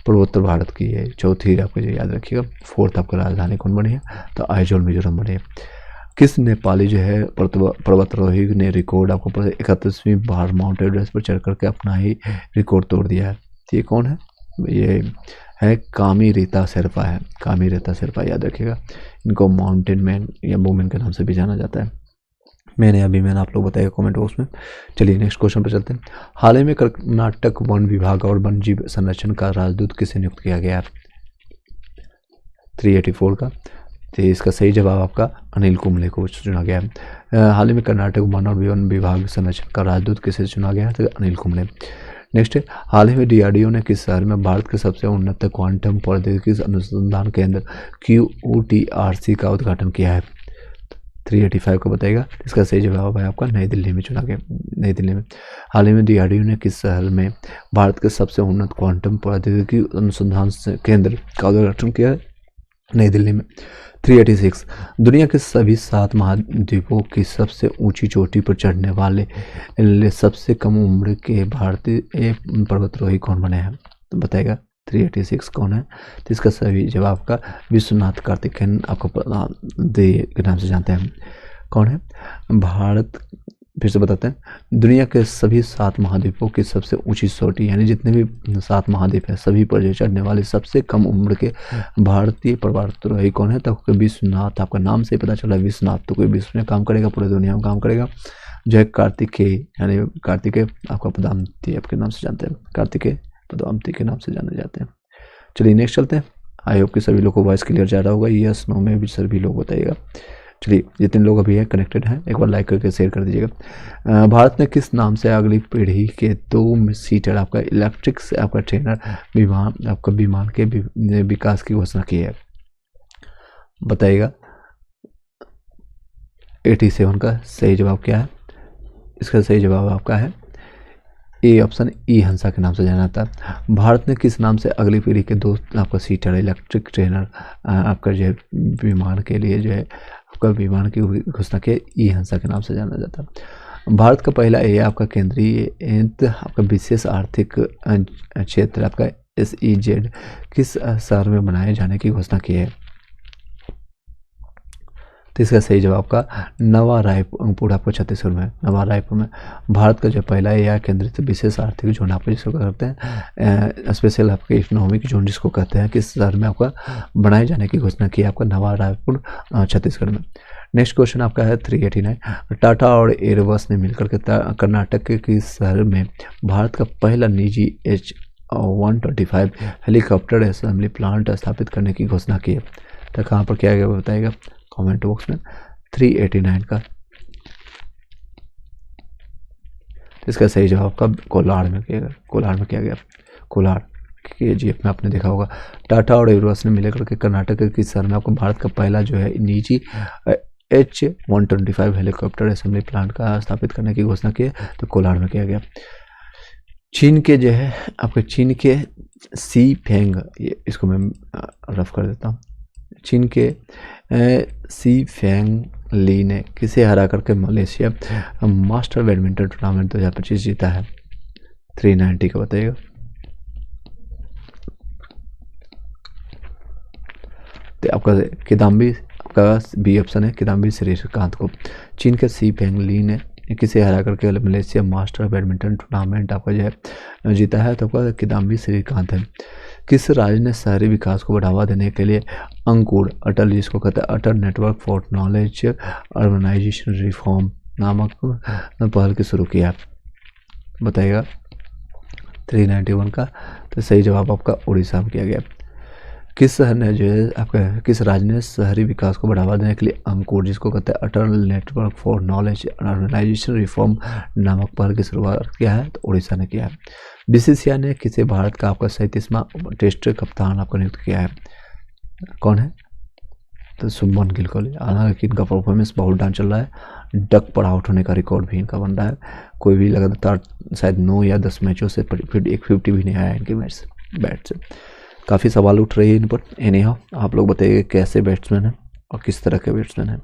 पूर्वोत्तर भारत की ये चौथी आपको जो याद रखिएगा। 4th आपका राजधानी कौन बनी है? तो आइजोल मिजोरम बनी है। किस नेपाली जो है पर्वतारोही ने रिकॉर्ड आपको 31वीं बार माउंट एवरेस्ट पर चढ़ करके अपना ही रिकॉर्ड तोड़ दिया है? ये कौन है? ये है कामी रीता शेरपा है। कामी रीता शेरपा याद रखिएगा। इनको माउंटेन मैन या वुमेन के नाम से भी जाना जाता है। मैंने आप लोग बताइए कमेंट बॉक्स में। चलिए नेक्स्ट क्वेश्चन पर चलते हैं। हाल ही में कर्नाटक वन विभाग और वन जीव संरक्षण का राजदूत किसे नियुक्त किया गया? 384 का। तो इसका सही जवाब आपका अनिल कुंबले को चुना गया है। हाल ही में कर्नाटक वन और वन विभाग संरक्षण का राजदूत किसे चुना गया है? तो अनिल कुंबले। नेक्स्ट है, हाल ही में डीआरडीओ ने किस शहर में भारत के सबसे उन्नत क्वांटम प्रौद्योगिकी अनुसंधान केंद्र QUTRC का उद्घाटन किया है? 385 को बताइएगा। इसका सही जवाब है आपका नई दिल्ली में चुना गया। नई दिल्ली में हाल ही में डीआरडीओ ने किस शहर में भारत के सबसे उन्नत क्वांटम प्रौद्योगिकी अनुसंधान केंद्र का उद्घाटन किया है? नई दिल्ली में। 386, दुनिया के सभी 7 महाद्वीपों की सबसे ऊंची चोटी पर चढ़ने वाले सबसे कम उम्र के भारतीय पर्वतारोही कौन बने हैं? तो बताएगा 386 कौन है? तो इसका सही जवाब का विश्वनाथ कार्तिकेयन आपको के नाम से जानते हैं। कौन है? भारत, फिर से बताते हैं, दुनिया के सभी 7 महाद्वीपों की सबसे ऊंची चोटी, यानी जितने भी 7 महाद्वीप है सभी पर जो चढ़ने वाले सबसे कम उम्र के भारतीय पर्वतारोही कौन है? तो विश्वनाथ, आपका नाम से पता चला विश्वनाथ, तो कोई विश्व में काम करेगा, पूरे दुनिया में काम करेगा। जो है कार्तिकेय, यानी कार्तिकेय आपका पदामती आपके नाम से जानते हैं, कार्तिकेय पदामती के नाम से जाने जाते हैं। चलिए नेक्स्ट चलते हैं। आई होप कि सभी लोग को वॉइस क्लियर जा रहा होगा। यस नो में भी सभी लोग बताइएगा। चलिए जितने लोग अभी है कनेक्टेड हैं एक बार लाइक करके शेयर कर दीजिएगा। भारत ने किस नाम से अगली पीढ़ी के 2 सीटर आपका इलेक्ट्रिक से आपका ट्रेनर विमान आपका विमान के विकास की घोषणा की है? बताइएगा। 87 का सही जवाब क्या है? इसका सही जवाब आपका है ए ऑप्शन, ई हंसा के नाम से जाना जाता है। भारत ने किस नाम से अगली पीढ़ी के 2 आपका सीटर इलेक्ट्रिक ट्रेनर आपका जो है विमान के लिए जो है आपका विमान की घोषणा की? ई हंसा के नाम से जाना जाता है। भारत का पहला ए आपका केंद्रीय आपका विशेष आर्थिक क्षेत्र आपका SEZ किस शहर में बनाए जाने की घोषणा की है? तो इसका सही जवाब का नवा रायपुर आपको छत्तीसगढ़ में, नवा रायपुर में भारत का जो पहला एआई केंद्रित विशेष आर्थिक जोन आप जिसको कहते हैं स्पेशल आपके इकोनॉमिक जोन जिसको कहते हैं, किस शहर में आपका बनाए जाने की घोषणा की आपका? नवा रायपुर छत्तीसगढ़ में। नेक्स्ट क्वेश्चन आपका है 389, टाटा और एयरबस ने मिलकर के कर्नाटक के किस शहर में भारत का पहला निजी H125 हेलीकॉप्टर असेंबली प्लांट स्थापित करने की घोषणा की है? तो कहाँ पर किया गया बताएगा कमेंट बॉक्स में। 389 का इसका सही जवाब का कोलार में किया गया, कोलार में किया गया, कोलार KGF में आपने देखा होगा। टाटा और एयरबस ने मिलकर के कर्नाटक के किस शहर में आपको भारत का पहला जो है निजी H125 हेलीकॉप्टर असेंबली प्लांट का स्थापित करने की घोषणा की है? तो कोलार में किया गया। चीन के जो है आपके चीन के सी फेंग, ये इसको मैं रफ कर देता हूँ, चीन के सी फेंग ली ने किसे हरा करके मलेशिया मास्टर बैडमिंटन टूर्नामेंट 2025 जीता है? 390 का बताइएगा। तो आपका किदाम्बी आपका बी ऑप्शन है, किदाम्बी श्रीकांत को चीन के सी फेंग ली ने किसे हरा करके मलेशिया मास्टर बैडमिंटन टूर्नामेंट आपका जो है जीता है? तो आपका किदाम्बी श्रीकांत है। किस राज्य ने शहरी विकास को बढ़ावा देने के लिए अंकुर अटल, जिसको कहते हैं Atal network for knowledge urbanisation reform नामक पहल की शुरू किया? बताइएगा 391 का। तो सही जवाब आपका उड़ीसा में किया गया। किस शहर ने जो है आपका किस राज्य ने शहरी विकास को बढ़ावा देने के लिए अंकुर, जिसको कहते हैं Atal network for knowledge urbanisation reform नामक पहल की शुरुआत किया है? तो उड़ीसा ने किया है। BCCI ने किसे भारत का आपका 37वां टेस्ट कप्तान आपको नियुक्त किया है? कौन है? तो शुभमन गिल को। हालांकि इनका परफॉर्मेंस बहुत डाउन चल रहा है, डक पर आउट होने का रिकॉर्ड भी इनका बन रहा है, कोई भी लगातार शायद 9 या 10 मैचों से फिर एक 50 भी नहीं आया इनके बैट से। काफ़ी सवाल उठ रही है इन पर। एनीहाउ आप लोग बताइए कैसे बैट्समैन है और किस तरह के बैट्समैन है।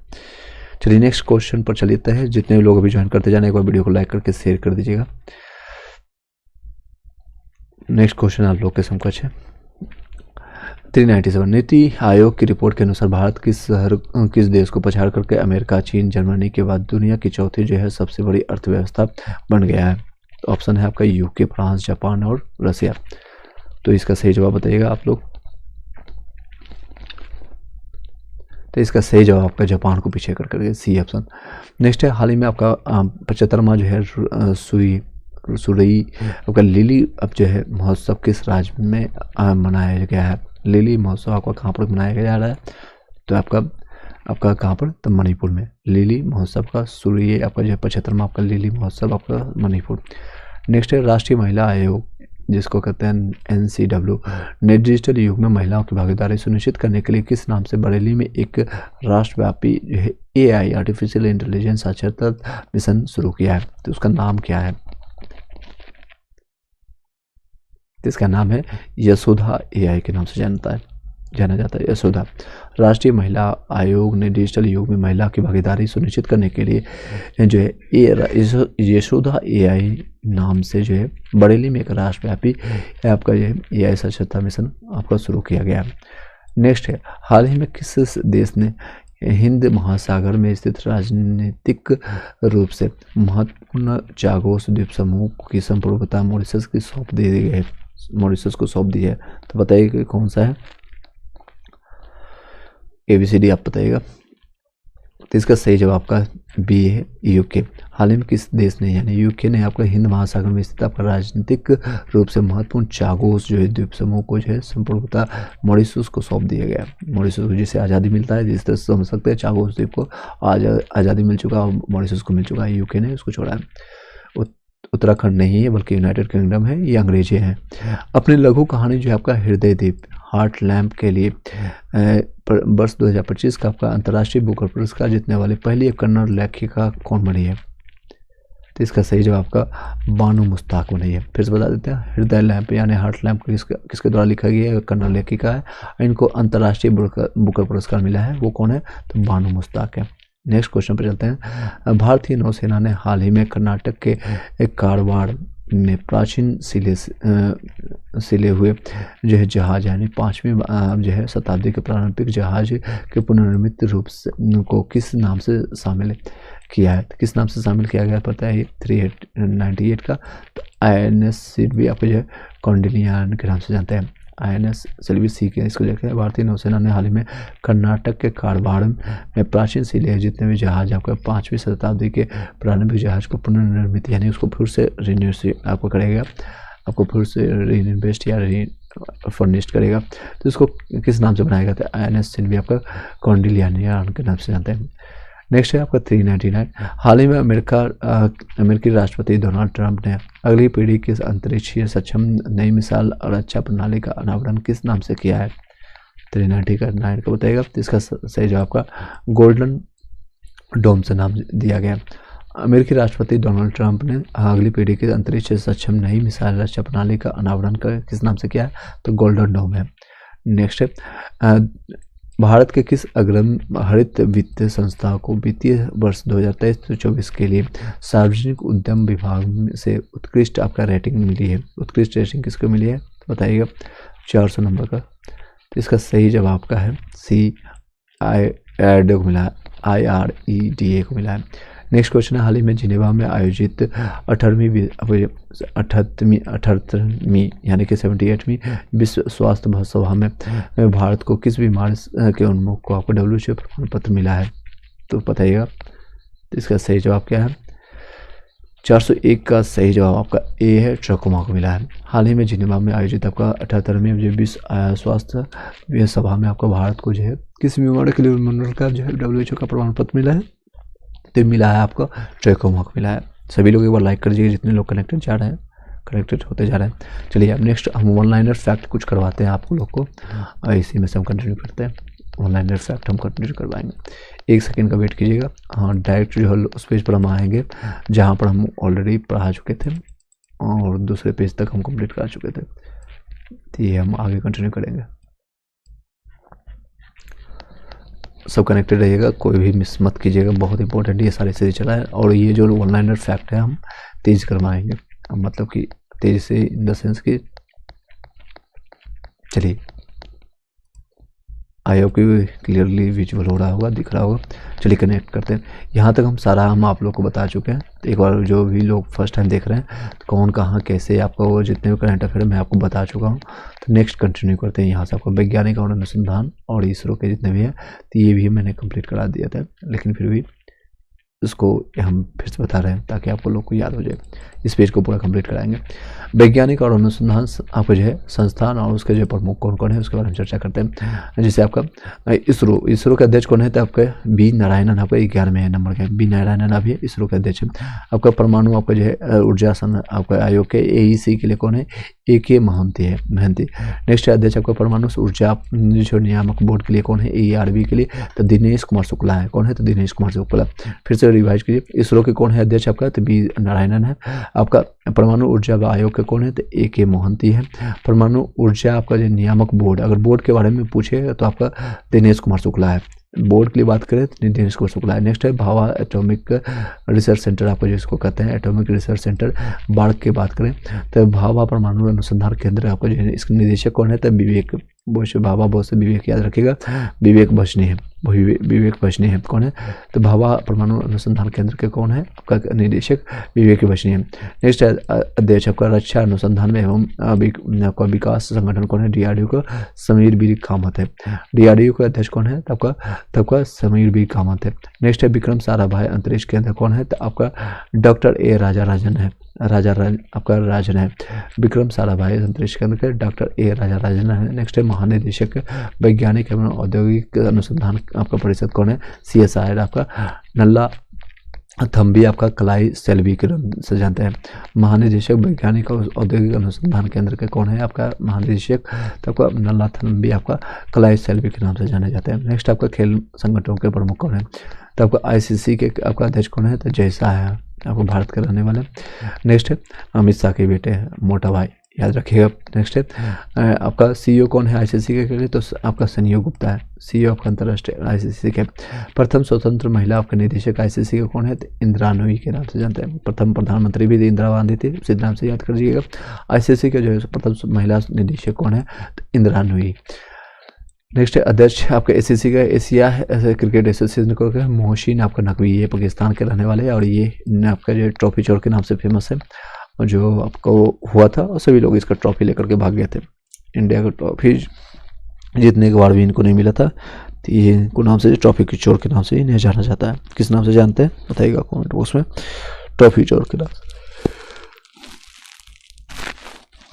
चलिए नेक्स्ट क्वेश्चन पर चलते हैं। जितने भी लोग अभी ज्वाइन करते जाने एक बार वीडियो को लाइक करके शेयर कर दीजिएगा। नेक्स्ट क्वेश्चन आप लोग के समकक्ष है 397। नीति आयोग की रिपोर्ट के अनुसार भारत किस देश को पछाड़ करके अमेरिका, चीन, जर्मनी के बाद दुनिया की चौथी जो है सबसे बड़ी अर्थव्यवस्था बन गया है? तो ऑप्शन है आपका UK, फ्रांस, जापान और रसिया। तो इसका सही जवाब बताइएगा आप लोग। तो इसका सही जवाब आपका जापान को पीछे कर करके सी ऑप्शन। नेक्स्ट है हाल ही में आपका 75वां जो है सुरई आपका लिली अब जो है महोत्सव किस राज्य में मनाया गया है? लिली महोत्सव आपका कहाँ पर मनाया जा रहा है? तो आपका कहाँ पर? तो मणिपुर में लिली महोत्सव का सुरई आपका जो है 75वां आपका लिली महोत्सव आपका मणिपुर। नेक्स्ट है राष्ट्रीय महिला आयोग, जिसको कहते हैं NCW, ने डिजिटल युग में महिलाओं की भागीदारी सुनिश्चित करने के लिए किस नाम से बरेली में एक राष्ट्रव्यापी AI आर्टिफिशियल इंटेलिजेंस साक्षरता मिशन शुरू किया है? तो उसका नाम क्या है? तो इसका नाम है यशोधा AI के नाम से जाना जाता है, यशोधा। राष्ट्रीय महिला आयोग ने डिजिटल युग में महिला की भागीदारी सुनिश्चित करने के लिए जो है यशोधा AI नाम से जो है बरेली में एक राष्ट्रव्यापी आपका जो है AI साक्षरता मिशन आपका शुरू किया गया। नेक्स्ट है, हाल ही में किस देश ने हिंद महासागर में स्थित राजनीतिक रूप से महत्वपूर्ण चागोस द्वीप समूह की संप्रभुता मॉरिशस को सौंप दी है? तो बताइए कि कौन सा है? ABCD आप बताइएगा। तो इसका सही जवाब का B है, UK। हाल ही में किस देश ने यानी UK ने आपका हिंद महासागर में स्थित आपका राजनीतिक रूप से महत्वपूर्ण चागोस जो है द्वीप समूह को जो है संप्रभुता मॉरिशस को सौंप दिया गया। मॉरिशस को जिसे आज़ादी मिलता है, जिस तरह से समझ सकते हैं चागोस द्वीप को आज़ादी मिल चुका और मॉरिशस को मिल चुका है, UK ने उसको छोड़ा है। उत्तराखंड नहीं है बल्कि यूनाइटेड किंगडम है, ये अंग्रेजी है। अपनी लघु कहानी जो है आपका हृदय द्वीप हार्ट लैम्प के लिए वर्ष 2025 का आपका अंतर्राष्ट्रीय बुकर पुरस्कार जीतने वाली पहली एक कन्नड़ लेखिका कौन बनी है? तो इसका सही जवाब का बानू मुश्ताक बनी है। फिर से बता देते हैं, हृदय लैम्प यानी हार्ट लैम्प किसके द्वारा लिखा गया है? कन्नड़ लेखिका है, इनको अंतर्राष्ट्रीय बुकर पुरस्कार मिला है, वो कौन है? तो बानू मुश्ताक है। नेक्स्ट क्वेश्चन पर चलते हैं। भारतीय नौसेना ने हाल ही में कर्नाटक के एक कारवाड़ में प्राचीन सिले हुए जो है जहाज यानी 5वीं जो है शताब्दी के पारंपरिक जहाज के पुनर्निर्मित रूप से को किस नाम से शामिल किया है? किस नाम से शामिल किया गया पता है? 398 का। तो INS सिल्वी आपको जो है कौंडिन्यन के नाम से जानते हैं, INS सिल्वी सी के इसको देखते। भारतीय नौसेना ने हाल ही में कर्नाटक के कारवाड़ में प्राचीन सिले जितने भी जहाज आपका 5वीं शताब्दी के प्रारंभिक जहाज को पुनर्निर्मित यानी उसको फिर से आपको करेगा, आपको फिर से रीइन्वेस्ट या फर्निश्ड करेगा। तो इसको किस नाम से बनाया गया था? INS सिल्वी आपका कौंडिन्यन के नाम से जानते हैं। नेक्स्ट है आपका 399। हाल ही में अमेरिकी राष्ट्रपति डोनाल्ड ट्रंप ने अगली पीढ़ी की अंतरिक्षीय सक्षम नई मिसाइल रक्षा प्रणाली का अनावरण किस नाम से किया है? 399 का बताइएगा। तो इसका सही जवाब का गोल्डन डोम से नाम दिया गया। अमेरिकी राष्ट्रपति डोनाल्ड ट्रंप ने अगली पीढ़ी की अंतरिक्ष सक्षम नई मिसाइल रक्षा प्रणाली का अनावरण किस नाम से किया है? तो गोल्डन डोम है। नेक्स्ट है, भारत के किस अग्रणी हरित वित्तीय संस्था को वित्तीय वर्ष 2023-24 के लिए सार्वजनिक उद्यम विभाग से उत्कृष्ट आपका रेटिंग मिली है? उत्कृष्ट रेटिंग किसको मिली है बताइएगा? 400 नंबर का। तो इसका सही जवाब का है CIREDA को मिला है, IREDA को मिला है। नेक्स्ट क्वेश्चन है, हाल ही में जिनेवा में आयोजित 78वीं यानी कि 78वीं विश्व स्वास्थ्य महासभा में भारत को किस बीमारी के उन्मुख को आपको WHO प्रमाण पत्र मिला है? तो बताइएगा। तो इसका सही जवाब क्या है? 401 का सही जवाब आपका A है, ट्रकोमा को मिला है। हाल ही में जिनेवा में आयोजित आपका 78वीं जो विश्व स्वास्थ्य सभा में आपका भारत को जो है किस बीमारी के लिए मंडल का जो है WHO का प्रमाण पत्र मिला है? तो मिला है आपको ट्रकोमा को मिला है। सभी लोग एक बार लाइक कर दीजिए जितने लोग कनेक्टेड होते जा रहे हैं। चलिए अब नेक्स्ट हम वन लाइनर फैक्ट कुछ करवाते हैं आप लोग को, और इसी में से हम कंटिन्यू करते हैं। वन लाइनर फैक्ट हम कंटिन्यू करवाएंगे, 1 सेकेंड का वेट कीजिएगा। हाँ, डायरेक्ट जो है उस पेज पर हम आएंगे जहाँ पर हम ऑलरेडी पढ़ा चुके थे और दूसरे पेज तक हम कंप्लीट कर चुके थे। तो ये हम आगे कंटिन्यू करेंगे। सब कनेक्टेड रहिएगा, कोई भी मिस मत कीजिएगा, बहुत इंपॉर्टेंट ये सारी चीज़ें चला है। और ये जो वन लाइनर फैक्ट है हम तेज करवाएंगे, मतलब कि तेज से इन द सेंस कि चलिए आई होप कि क्लियरली विजुअल हो रहा होगा, दिख रहा होगा। चलिए कनेक्ट करते हैं। यहाँ तक हम सारा आप लोग को बता चुके हैं। एक बार जो भी लोग फर्स्ट टाइम देख रहे हैं तो कौन कहाँ कैसे आपका वो जितने भी करंट अफेयर मैं आपको बता चुका हूँ। तो नेक्स्ट कंटिन्यू करते हैं। यहाँ से आपको वैज्ञानिक और अनुसंधान और इसरो के जितने भी हैं तो ये भी मैंने कंप्लीट करा दिया था, लेकिन फिर भी इसको हम फिर से बता रहे हैं ताकि आपको लोग को याद हो जाए। इस पेज को पूरा कंप्लीट कराएंगे। वैज्ञानिक और अनुसंधान आपका जो है संस्थान और उसके जो प्रमुख कौन कौन है उसके बारे में चर्चा करते हैं। जैसे आपका इसरो के अध्यक्ष कौन है, तो आपका बी नारायणन, आपका 11वें नंबर के बी नारायणन अभी इसरो के अध्यक्ष है। आपका परमाणु आपका जो है ऊर्जा आपका आयोग के AEC के लिए कौन है, AK महंती है, महंती। नेक्स्ट अध्यक्ष आपका परमाणु ऊर्जा जो नियामक बोर्ड के लिए कौन है, ARB के लिए तो दिनेश कुमार शुक्ला है, कौन है तो दिनेश कुमार शुक्ला। फिर से रिवाइज कीजिए, इसरो के कौन है अध्यक्ष आपका, तो बी नारायणन है। आपका परमाणु ऊर्जा आयोग के कौन है, तो AK मोहंती है। परमाणु ऊर्जा आपका जो नियामक बोर्ड, अगर बोर्ड के बारे में पूछे तो आपका दिनेश कुमार शुक्ला है। बोर्ड के लिए बात करें तो दिनेश कुमार शुक्ला है। नेक्स्ट है भाभा एटॉमिक रिसर्च सेंटर, आपको जिसको कहते हैं एटॉमिक रिसर्च सेंटर बाढ़ की बात करें तो भाभा परमाणु अनुसंधान केंद्र आपको जो है इसके निदेशक कौन है, तो विवेक बोस, भाभा बोस से विवेक याद रखिएगा, विवेक बचनी है, विवेक बचनी है कौन है, तो भाभा परमाणु अनुसंधान केंद्र के कौन है, आपका निदेशक विवेक बचनी है। नेक्स्ट है अध्यक्ष आपका रक्षा अनुसंधान एवं आपका विकास संगठन कौन है, DRDO का समीर बीर कामत है। DRDO का अध्यक्ष कौन है, तो आपका समीर बीर कामत है। नेक्स्ट है विक्रम साराभाई अंतरिक्ष केंद्र कौन है, तो आपका डॉक्टर A राजन है, आपका राजन है। विक्रम साराभाई अंतरिक्ष केंद्र के डॉक्टर A राजन है। नेक्स्ट है महानिदेशक वैज्ञानिक एवं औद्योगिक अनुसंधान आपका परिषद कौन है, CSIR आपका नल्ला थम्बी आपका कलाई सेल्वी के नाम से जानते हैं। महानिदेशक वैज्ञानिक और औद्योगिक अनुसंधान केंद्र के कौन है, आपका महानिदेशक तो आपका नल्ला थम्बी आपका कलाई सेल्वी के नाम से जाने जाते हैं। नेक्स्ट आपका खेल संगठनों के प्रमुख कौन है, तो आपका ICC के आपका अध्यक्ष कौन है, तो जय शाह है, आपको भारत के रहने वाले। नेक्स्ट है अमित शाह के बेटे हैं, मोटा भाई याद रखिएगा। नेक्स्ट है आपका CEO कौन है ICC के, तो आपका संयोग गुप्ता है, CEO आपका अंतर्राष्ट्रीय ICC के। प्रथम स्वतंत्र महिला आपका निदेशक ICC के कौन है, तो इंदिरा नूई के नाम से जानते हैं। प्रथम प्रधानमंत्री भी इंदिरा गांधी थी, उसी नाम से याद कर लीजिएगा। ICC के जो है प्रथम महिला निदेशक कौन है, तो इंदिरा नूई। नेक्स्ट है अध्यक्ष आपका ACC का एशिया क्रिकेट एसोसिएशन को मोहसिन आपका नकवी, ये पाकिस्तान के रहने वाले हैं और ये आपका जो ट्रॉफी चोर के नाम से फेमस है। और जो आपको हुआ था और सभी लोग इसका ट्रॉफी लेकर के भाग गए थे। इंडिया का ट्रॉफी जीतने के बाद भी इनको नहीं मिला था, तो ये इनको नाम से ट्रॉफी की चोर के नाम से इन्हें जाना जाता है। किस नाम से जानते हैं बताइएगा कमेंट बॉक्स में, ट्रॉफी चोर के नाम।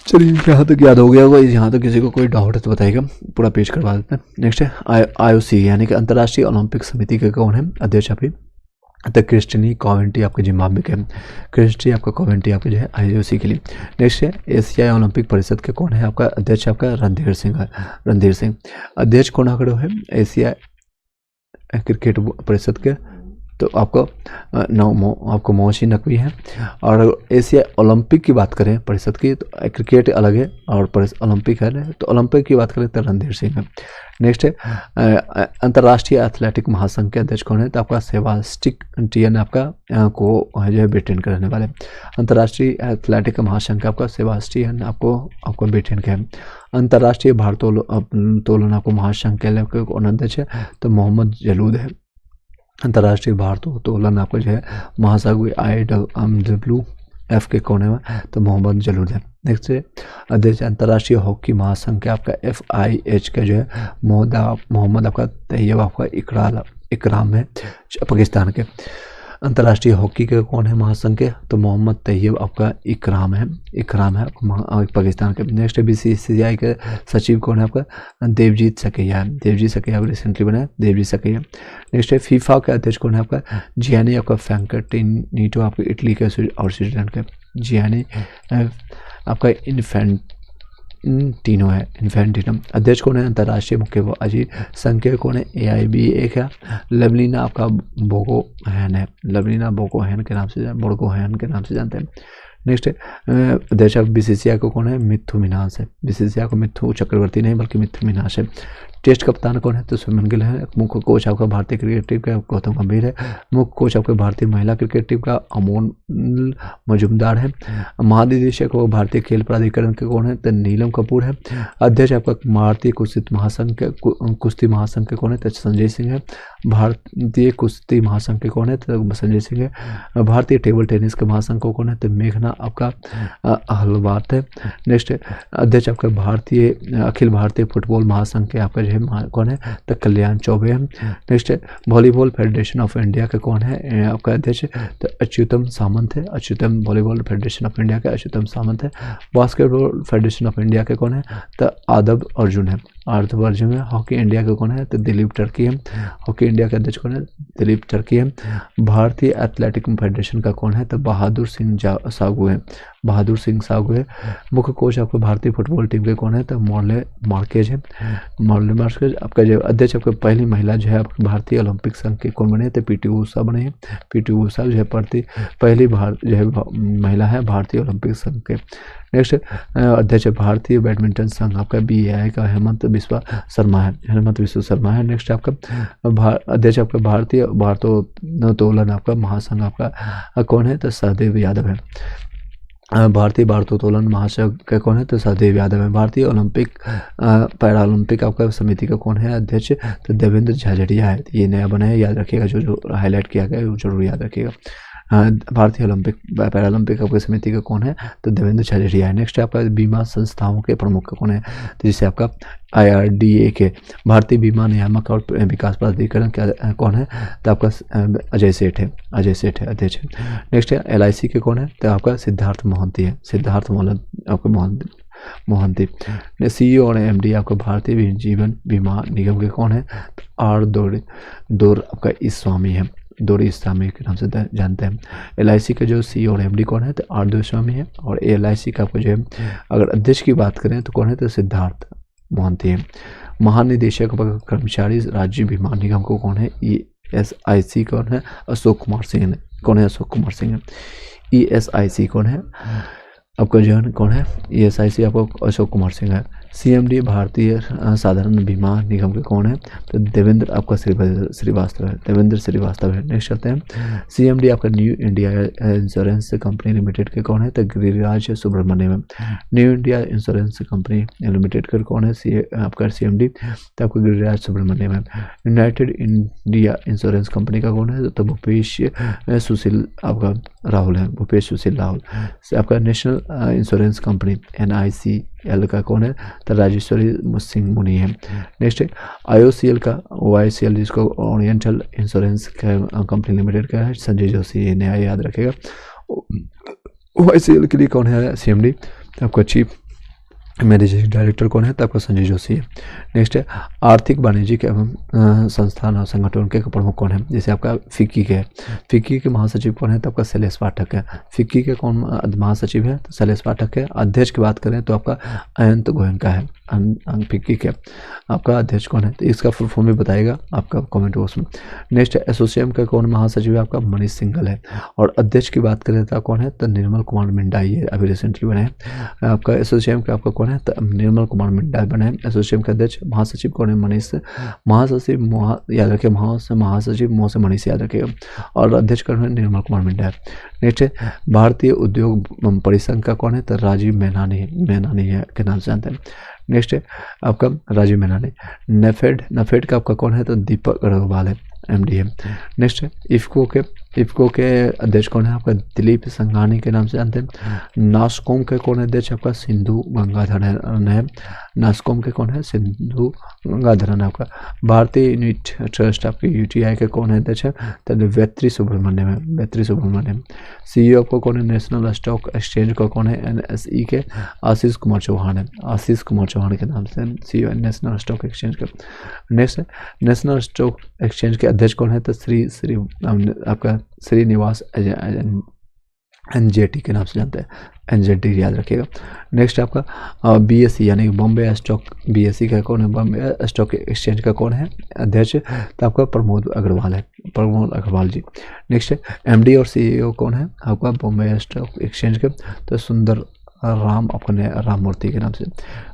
चलिए यहाँ तक याद हो गया होगा, यहाँ तक किसी को कोई डाउट है तो बताइएगा, पूरा पेज करवा देते हैं। नेक्स्ट है IOC यानी कि अंतर्राष्ट्रीय ओलंपिक समिति के कौन है अध्यक्ष अभी, तो क्रिस्टनी कॉवेंटी आपके जिम्बाब्वे के, क्रिस्टी आपका कॉवेंटी आपके जो है IOC के लिए। नेक्स्ट है एशियाई ओलंपिक परिषद के कौन है, आपका अध्यक्ष आपका रणधीर सिंह है, रणधीर सिंह। अध्यक्ष कौन खड़े है एशिया क्रिकेट परिषद के, तो आपको आपको मोहसिन नकवी है। और एशिया ओलंपिक की बात करें परिषद की, तो क्रिकेट अलग है और ओलंपिक है, तो ओलंपिक की बात करें तो रणधीर सिंह है। नेक्स्ट है अंतर्राष्ट्रीय एथलेटिक महासंघ के अध्यक्ष कौन है, तो आपका सेबास्टियन आपका को जो है ब्रिटेन के रहने वाले। अंतर्राष्ट्रीय एथलेटिक महासंघ का आपका सेबास्टियन आपको ब्रिटेन के है। अंतर्राष्ट्रीय भारोत्तोलन आपको महासंघ के कौन अध्यक्ष है, तो मोहम्मद जलूद है। अंतर्राष्ट्रीय भारोत्तोलन आपको जो है महासंघ IWF के कौन है, तो मोहम्मद जलूद है। नेक्स्ट है अध्यक्ष अंतर्राष्ट्रीय हॉकी महासंघ के आपका FIH का जो है मोहम्मद आपका तैयब आपका इकराम है, पाकिस्तान के। अंतर्राष्ट्रीय हॉकी के कौन है महासंघ के, तो मोहम्मद तैयब आपका इकराम है पाकिस्तान के। नेक्स्ट BCCI के सचिव कौन है, आपका देवजीत सकैया है, देवजीत सकैया रिसेंटली बना है, देवजीत सकैया। नेक्स्ट है फीफा के अध्यक्ष कौन है, आपका जियानी आपका फैंकटिनीटो आपके इटली के और स्विट्जरलैंड के। जियानी आपका इन्फेंटिनो है, इन्फेंटिनो। अध्यक्ष कौन है, अंतर्राष्ट्रीय मुक्केबाजी संघ के कौन है, AIBA का लवलीना आपका बोगोहैन है, लवलीना बोगोहैन के नाम से जानते हैं। नेक्स्ट अध्यक्ष BCCI को कौन है, मिथु मिनास है, BCCI को मिथु चक्रवर्ती नहीं बल्कि मिथु मिनास है। टेस्ट कप्तान कौन है, तो सुमन गिल है। मुख्य कोच आपका भारतीय क्रिकेट टीम का गौतम गंभीर है। मुख्य कोच आपके भारतीय महिला क्रिकेट टीम का अमोल मजुमदार है। महानिदेशक वो भारतीय खेल प्राधिकरण के कौन है, तो नीलम कपूर है। अध्यक्ष आपका भारतीय कुश्ती महासंघ के कौन है, तो संजय सिंह है। भारतीय कुश्ती महासंघ के कौन है, तो संजय सिंह है। भारतीय टेबल टेनिस के महासंघ को कौन है, तो मेघना आपका अहलवात है। नेक्स्ट अध्यक्ष आपका अखिल भारतीय फुटबॉल महासंघ के आपका है कौन है, तो कल्याण चौबे है। नेक्स्ट है वॉलीबॉल फेडरेशन ऑफ इंडिया का कौन है आपका अध्यक्ष, तो अच्युतम सामंत है। Achyutam volleyball federation of India का अच्युतम सामंत है। बास्केटबॉल फेडरेशन ऑफ इंडिया के कौन है, तो आदब अर्जुन है। आदब अर्जुन है। हॉकी इंडिया का कौन है, तो दिलीप टर्की है। हॉकी इंडिया के अध्यक्ष कौन है, दिलीप टर्की है। भारतीय एथलेटिक फेडरेशन का कौन है, तो बहादुर सिंह सागू है। बहादुर सिंह सागू है। मुख्य कोच आपके भारतीय फुटबॉल टीम के कौन है, तो मॉर्ले मार्केज है। Morley Marquez. आपका जो अध्यक्ष आपका पहली महिला जो है आपके भारतीय ओलंपिक संघ के कौन बने, तो पीटी ऊषा बने हैं। पीटी ऊषा जो है पहली जो है महिला है भारतीय ओलंपिक संघ के। नेक्स्ट अध्यक्ष भारतीय बैडमिंटन संघ आपका BAI का हेमंत बिस्वा शर्मा है। हेमंत बिस्वा शर्मा है। नेक्स्ट आपका अध्यक्ष आपका भारतीय भारोत्तोलन आपका महासंघ आपका कौन है, तो सहदेव यादव है। भारतीय भारोत्तोलन महासंघ का कौन है, तो सहदेव यादव है। भारतीय ओलंपिक पैरा ओलंपिक आपका समिति का कौन है अध्यक्ष, तो देवेंद्र झाझड़िया है। ये नया बना है, याद रखिएगा, जो हाईलाइट किया गया है वो जरूर याद रखिएगा। भारतीय ओलंपिक पैरा ओलंपिक आपकी समिति का कौन है, तो देवेंद्र झाझड़िया है। नेक्स्ट आपका बीमा संस्थाओं के प्रमुख का कौन है, तो जिसे आपका IRDA के भारतीय बीमा नियामक और विकास प्राधिकरण क्या कौन है, तो आपका अजय सेठ है। अजय सेठ है अध्यक्ष। नेक्स्ट है LIC के कौन है, तो आपका सिद्धार्थ मोहंती है। सिद्धार्थ आपका मोहंती। CEO और MD आपका भारतीय जीवन बीमा निगम के कौन है, तो R दौर आपका इस्वामी है। दौर इस्लामी के नाम से जानते हैं। LIC का जो CEO और MD कौन है, तो R दौरानी है। और LIC का आपको जो है अगर अध्यक्ष की बात करें तो कौन है, तो सिद्धार्थ मोहंती है। महानिदेशक कर्मचारी राज्य बीमा निगम को कौन है, ESIC कौन है, अशोक कुमार सिंह कौन है, अशोक कुमार सिंह है। ESIC कौन है आपका जो है कौन है, ESIC आपको अशोक कुमार सिंह है। CMD भारतीय साधारण बीमा निगम के कौन है, तो देवेंद्र आपका श्रीवास्तव है। देवेंद्र श्रीवास्तव है। नेक्स्ट चलते हैं CMD आपका new India insurance company limited के कौन है, तो गिरिराज सुब्रमण्यम है। New India insurance company limited का कौन है आपका CMD, तो आपका गिरिराज सुब्रमण्यम है। यूनाइटेड इंडिया इंश्योरेंस कंपनी का कौन है, तो भूपेश सुशील आपका राहुल है। भूपेश सुशील राहुल। आपका नेशनल इंश्योरेंस कंपनी NICL का कौन है, तो राजेश्वरी सिंह मुनि है। नेक्स्ट है IOCL का OICL जिसको ओरिएंटल इंश्योरेंस कंपनी लिमिटेड का है, संजय जोशी। ये नया याद रखेगा। OICL के लिए कौन है CMD, तो आपका चीफ मैनेजिंग डायरेक्टर कौन है, तो आपका संजय जोशी है। नेक्स्ट है आर्थिक वाणिज्यिक एवं संस्थान और संगठन के प्रमुख कौन है, जैसे आपका फिक्की के है। फिक्की के महासचिव कौन है, तो आपका शैलेश पाठक है। फिक्की के कौन महासचिव है, तो शैलेश पाठक है। अध्यक्ष की बात करें तो आपका अनंत गोयनका है। फिक्की के आपका अध्यक्ष कौन है, तो इसका फुल फॉर्म भी बताएगा आपका कमेंट बॉक्स में। नेक्स्ट एसोसिएम का कौन महासचिव है, आपका मनीष सिंघल है। और अध्यक्ष की बात करें तो कौन है, तो निर्मल कुमार मिंडा, ये अभी रिसेंटली बने हैं। आपका एसोसिएम का आपका कौन है, तो निर्मल कुमार मिंडा बने हैं एसोसिएम के अध्यक्ष। महासचिव कौन है, मनीष। महासचिव याद रखिए, महासचिव मोह से मनीष याद रखिएगा। और अध्यक्ष कौन है, निर्मल कुमार मिंडा है। नेक्स्ट है भारतीय उद्योग परिसंघ का कौन है, तो राजीव मैनानी है के नाम से जानते हैं। नेक्स्ट है आपका राजीव मैनानी। नेफेड का आपका कौन है, तो दीपक अग्रवाल है, MD है। नेक्स्ट है इफ्को के अध्यक्ष कौन है, आपका दिलीप संघानी के नाम से जानते हैं। नास्कॉम के कौन है अध्यक्ष, आपका सिंधु गंगाधरन है। नास्कॉम के कौन है, सिंधु गंगाधरन आपका। भारतीय यूनिट ट्रस्ट आपके UTI के कौन है अध्यक्ष, तो वेत्री सुब्रमण्यम है। वेत्री सुब्रमण्यम। CEO आपको कौन है, नेशनल स्टॉक एक्सचेंज का कौन है, NSE के आशीष कुमार चौहान है। आशीष कुमार चौहान के नाम से CEO नेशनल स्टॉक एक्सचेंज का। नेक्स्ट है नेशनल स्टॉक एक्सचेंज के अध्यक्ष कौन है, तो श्री आपका श्रीनिवास NJT के नाम से जानते हैं, NJT याद रखिएगा। नेक्स्ट आपका BSE यानी बॉम्बे स्टॉक BSE का कौन है, बॉम्बे स्टॉक एक्सचेंज का कौन है अध्यक्ष, तो आपका प्रमोद अग्रवाल है, प्रमोद अग्रवाल जी। नेक्स्ट है MD और CEO कौन है आपका बॉम्बे स्टॉक एक्सचेंज के, तो सुंदर राम अपने राम मूर्ति के नाम से।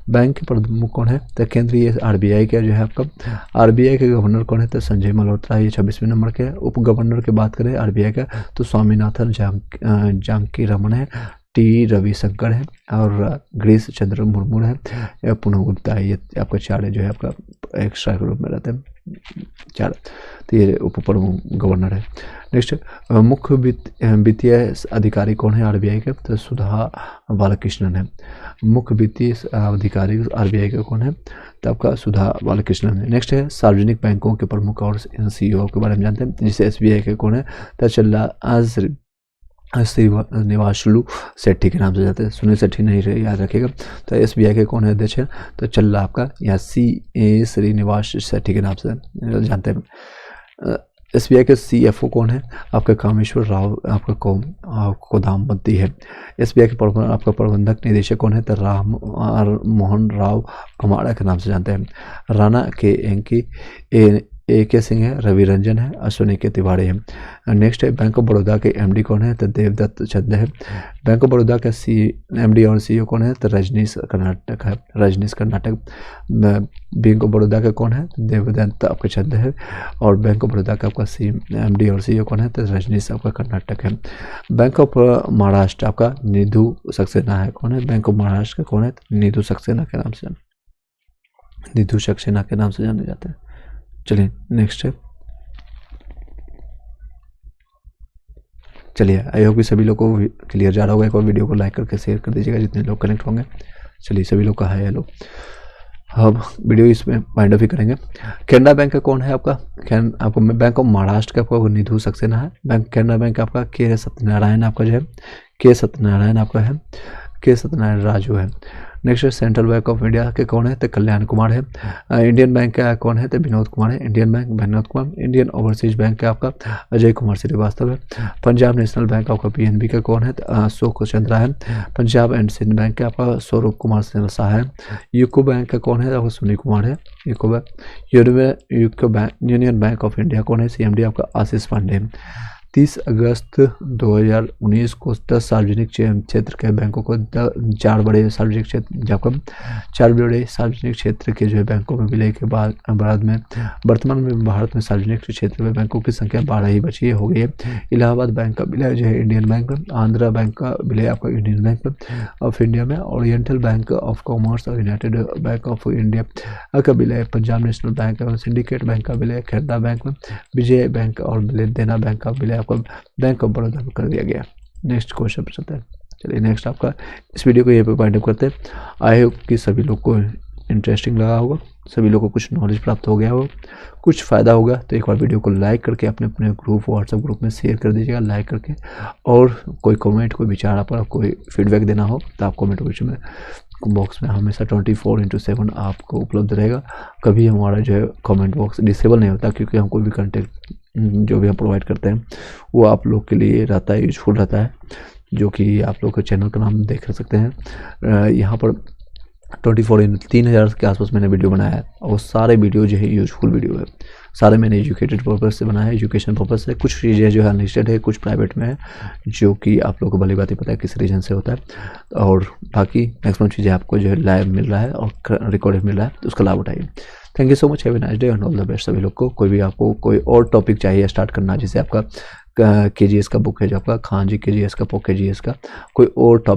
बैंक के प्रमुख कौन है, तो केंद्रीय RBI का जो है आपका RBI के गवर्नर कौन है, तो संजय मल्होत्रा, ये 26वें नंबर के है। उप गवर्नर की बात करें RBI का, तो स्वामीनाथन जानकी रमन है। टी रविशंकर है और गिरीश चंद्र मुर्मू है, पुनः गुप्ता है। ये आपका 4 जो है आपका एक्स्ट्रा ग्रुप में रहते हैं 4, तो ये उप प्रमुख गवर्नर है। नेक्स्ट मुख्य वित्तीय अधिकारी कौन है आरबीआई के, तो सुधा बालकृष्णन है। मुख्य वित्तीय अधिकारी आरबीआई का कौन है, तो आपका सुधा बालकृष्णन है। नेक्स्ट है सार्वजनिक बैंकों के प्रमुख और सीईओ के बारे में जानते हैं, जिसे एसबीआई के कौन है, तो चल्ला श्रीनिवासलू सेट्टी के नाम से जाते हैं। सुनील सेट्टी नहीं याद रखिएगा। तो एसबीआई के कौन है अध्यक्ष है, तो चल्ला आपका या श्रीनिवास सेट्टी के नाम से जानते हैं। एसबीआई के सीएफओ कौन है, आपका कामेश्वर राव आपका कोदामती है। एसबीआई के आपका प्रबंधक निदेशक कौन है, तो राम मोहन राव अमाड़ा के नाम से जानते हैं। राणा के के सिंह है, रवि रंजन है, अश्विनी के तिवारी है। नेक्स्ट है बैंक ऑफ बड़ौदा के एमडी कौन है, तो देवदत्त चंद है। बैंक ऑफ बड़ौदा का एमडी और सीईओ कौन है, तो रजनीश कर्नाटक है, रजनीश कर्नाटक। बैंक ऑफ बड़ौदा का कौन है, देवदत्त आपका चंद है। और बैंक ऑफ बड़ौदा का आपका एमडी और सीईओ कौन है, तो रजनीश आपका कर्नाटक है। बैंक ऑफ महाराष्ट्र आपका निधु सक्सेना है। कौन है बैंक ऑफ महाराष्ट्र का कौन है, तो निधु सक्सेना के नाम से, निधु सक्सेना के नाम से जाने जाते हैं। चलिए नेक्स्ट है, चलिए आई होप कि सभी लोग को क्लियर जा रहा होगा। एक और वीडियो को लाइक करके शेयर कर दीजिएगा जितने लोग कनेक्ट होंगे। चलिए सभी लोग का हाय हेलो। अब वीडियो इसमें वाइंड अप ही करेंगे। कैनरा बैंक का कौन है आपका, आपको बैंक ऑफ महाराष्ट्र का आपका निधु सक्सेना है। बैंक कैनरा बैंक आपका के सत्यनारायण आपका जो है, के सत्यनारायण आपका है, के सत्यनारायण राजू है। Next central bank of India के कौन है, तो कल्याण कुमार है। इंडियन बैंक का कौन है, तो विनोद कुमार है। Indian bank Vinod Kumar. Indian overseas bank का आपका अजय कुमार श्रीवास्तव है। पंजाब नेशनल बैंक आपका पीएनबी का कौन है, तो अशोक चंद्रा है। पंजाब एंड सिंध बैंक का आपका सौरभ कुमार शाह है। यूको बैंक का कौन है, आपका सुनील कुमार है, UCO bank. Union bank of India कौन है, सीएमडी आपका आशीष पांडे है। 30 अगस्त 2019 को 10 सार्वजनिक क्षेत्र के बैंकों को 4 बड़े सार्वजनिक क्षेत्र, जबकि 4 बड़े सार्वजनिक क्षेत्र के जो है बैंकों में विलय के बाद में वर्तमान में भारत में सार्वजनिक क्षेत्र में बैंकों की संख्या 12 ही बची हो गई है। इलाहाबाद बैंक का विलय जो है इंडियन बैंक में, आंध्रा बैंक का विलय आपका यूनियन बैंक ऑफ इंडिया में, ओरिएंटल बैंक ऑफ कॉमर्स और यूनाइटेड बैंक ऑफ इंडिया का विलय पंजाब नेशनल बैंक और सिंडिकेट बैंक का विलय कैनरा बैंक में, विजय बैंक और देना बैंक का विलय आपको बैंक ऑफ बड़ौदा में कर दिया गया। नेक्स्ट क्वेश्चन पर चलते हैं। चलिए नेक्स्ट आपका इस वीडियो को यहीं पे वाइंड अप करते हैं। आई होप कि सभी लोग को इंटरेस्टिंग लगा होगा, सभी लोगों को कुछ नॉलेज प्राप्त हो गया हो, कुछ फ़ायदा होगा। तो एक बार वीडियो को लाइक करके अपने अपने ग्रुप व्हाट्सएप ग्रुप में शेयर कर दीजिएगा लाइक करके। और कोई कमेंट, कोई विचार, आप कोई फीडबैक देना हो तो आप कमेंट बॉक्स में हमेशा 24/7 आपको उपलब्ध रहेगा। कभी हमारा जो है कमेंट बॉक्स डिसेबल नहीं होता, क्योंकि हम कोई भी कंटेंट जो भी हम प्रोवाइड करते हैं वो आप लोग के लिए रहता है, यूजफुल रहता है, जो कि आप लोग के चैनल का नाम देख सकते हैं। यहाँ पर 3000 के आसपास मैंने वीडियो बनाया है और सारे वीडियो जो है यूजफुल वीडियो है। सारे मैंने एजुकेटेड पर्पज़ से बनाया है, एजुकेशन पर्पज़ से। कुछ चीज़ें जो है अनलिस्टेड है, कुछ प्राइवेट में है, जो कि आप लोगों को भली बात ही पता है किस रीजन से होता है। और बाकी मैक्सिमम चीज़ें आपको जो है लाइव मिल रहा है और रिकॉर्डेड मिल रहा है, तो उसका लाभ उठाइए। Thank you so much, have a nice day and all the best सभी लोग को। कोई भी आपको कोई और टॉपिक चाहिए स्टार्ट करना, जैसे आपका KGS का बुक है जो आपका खान जी KGS का, KGS का कोई और टॉपिक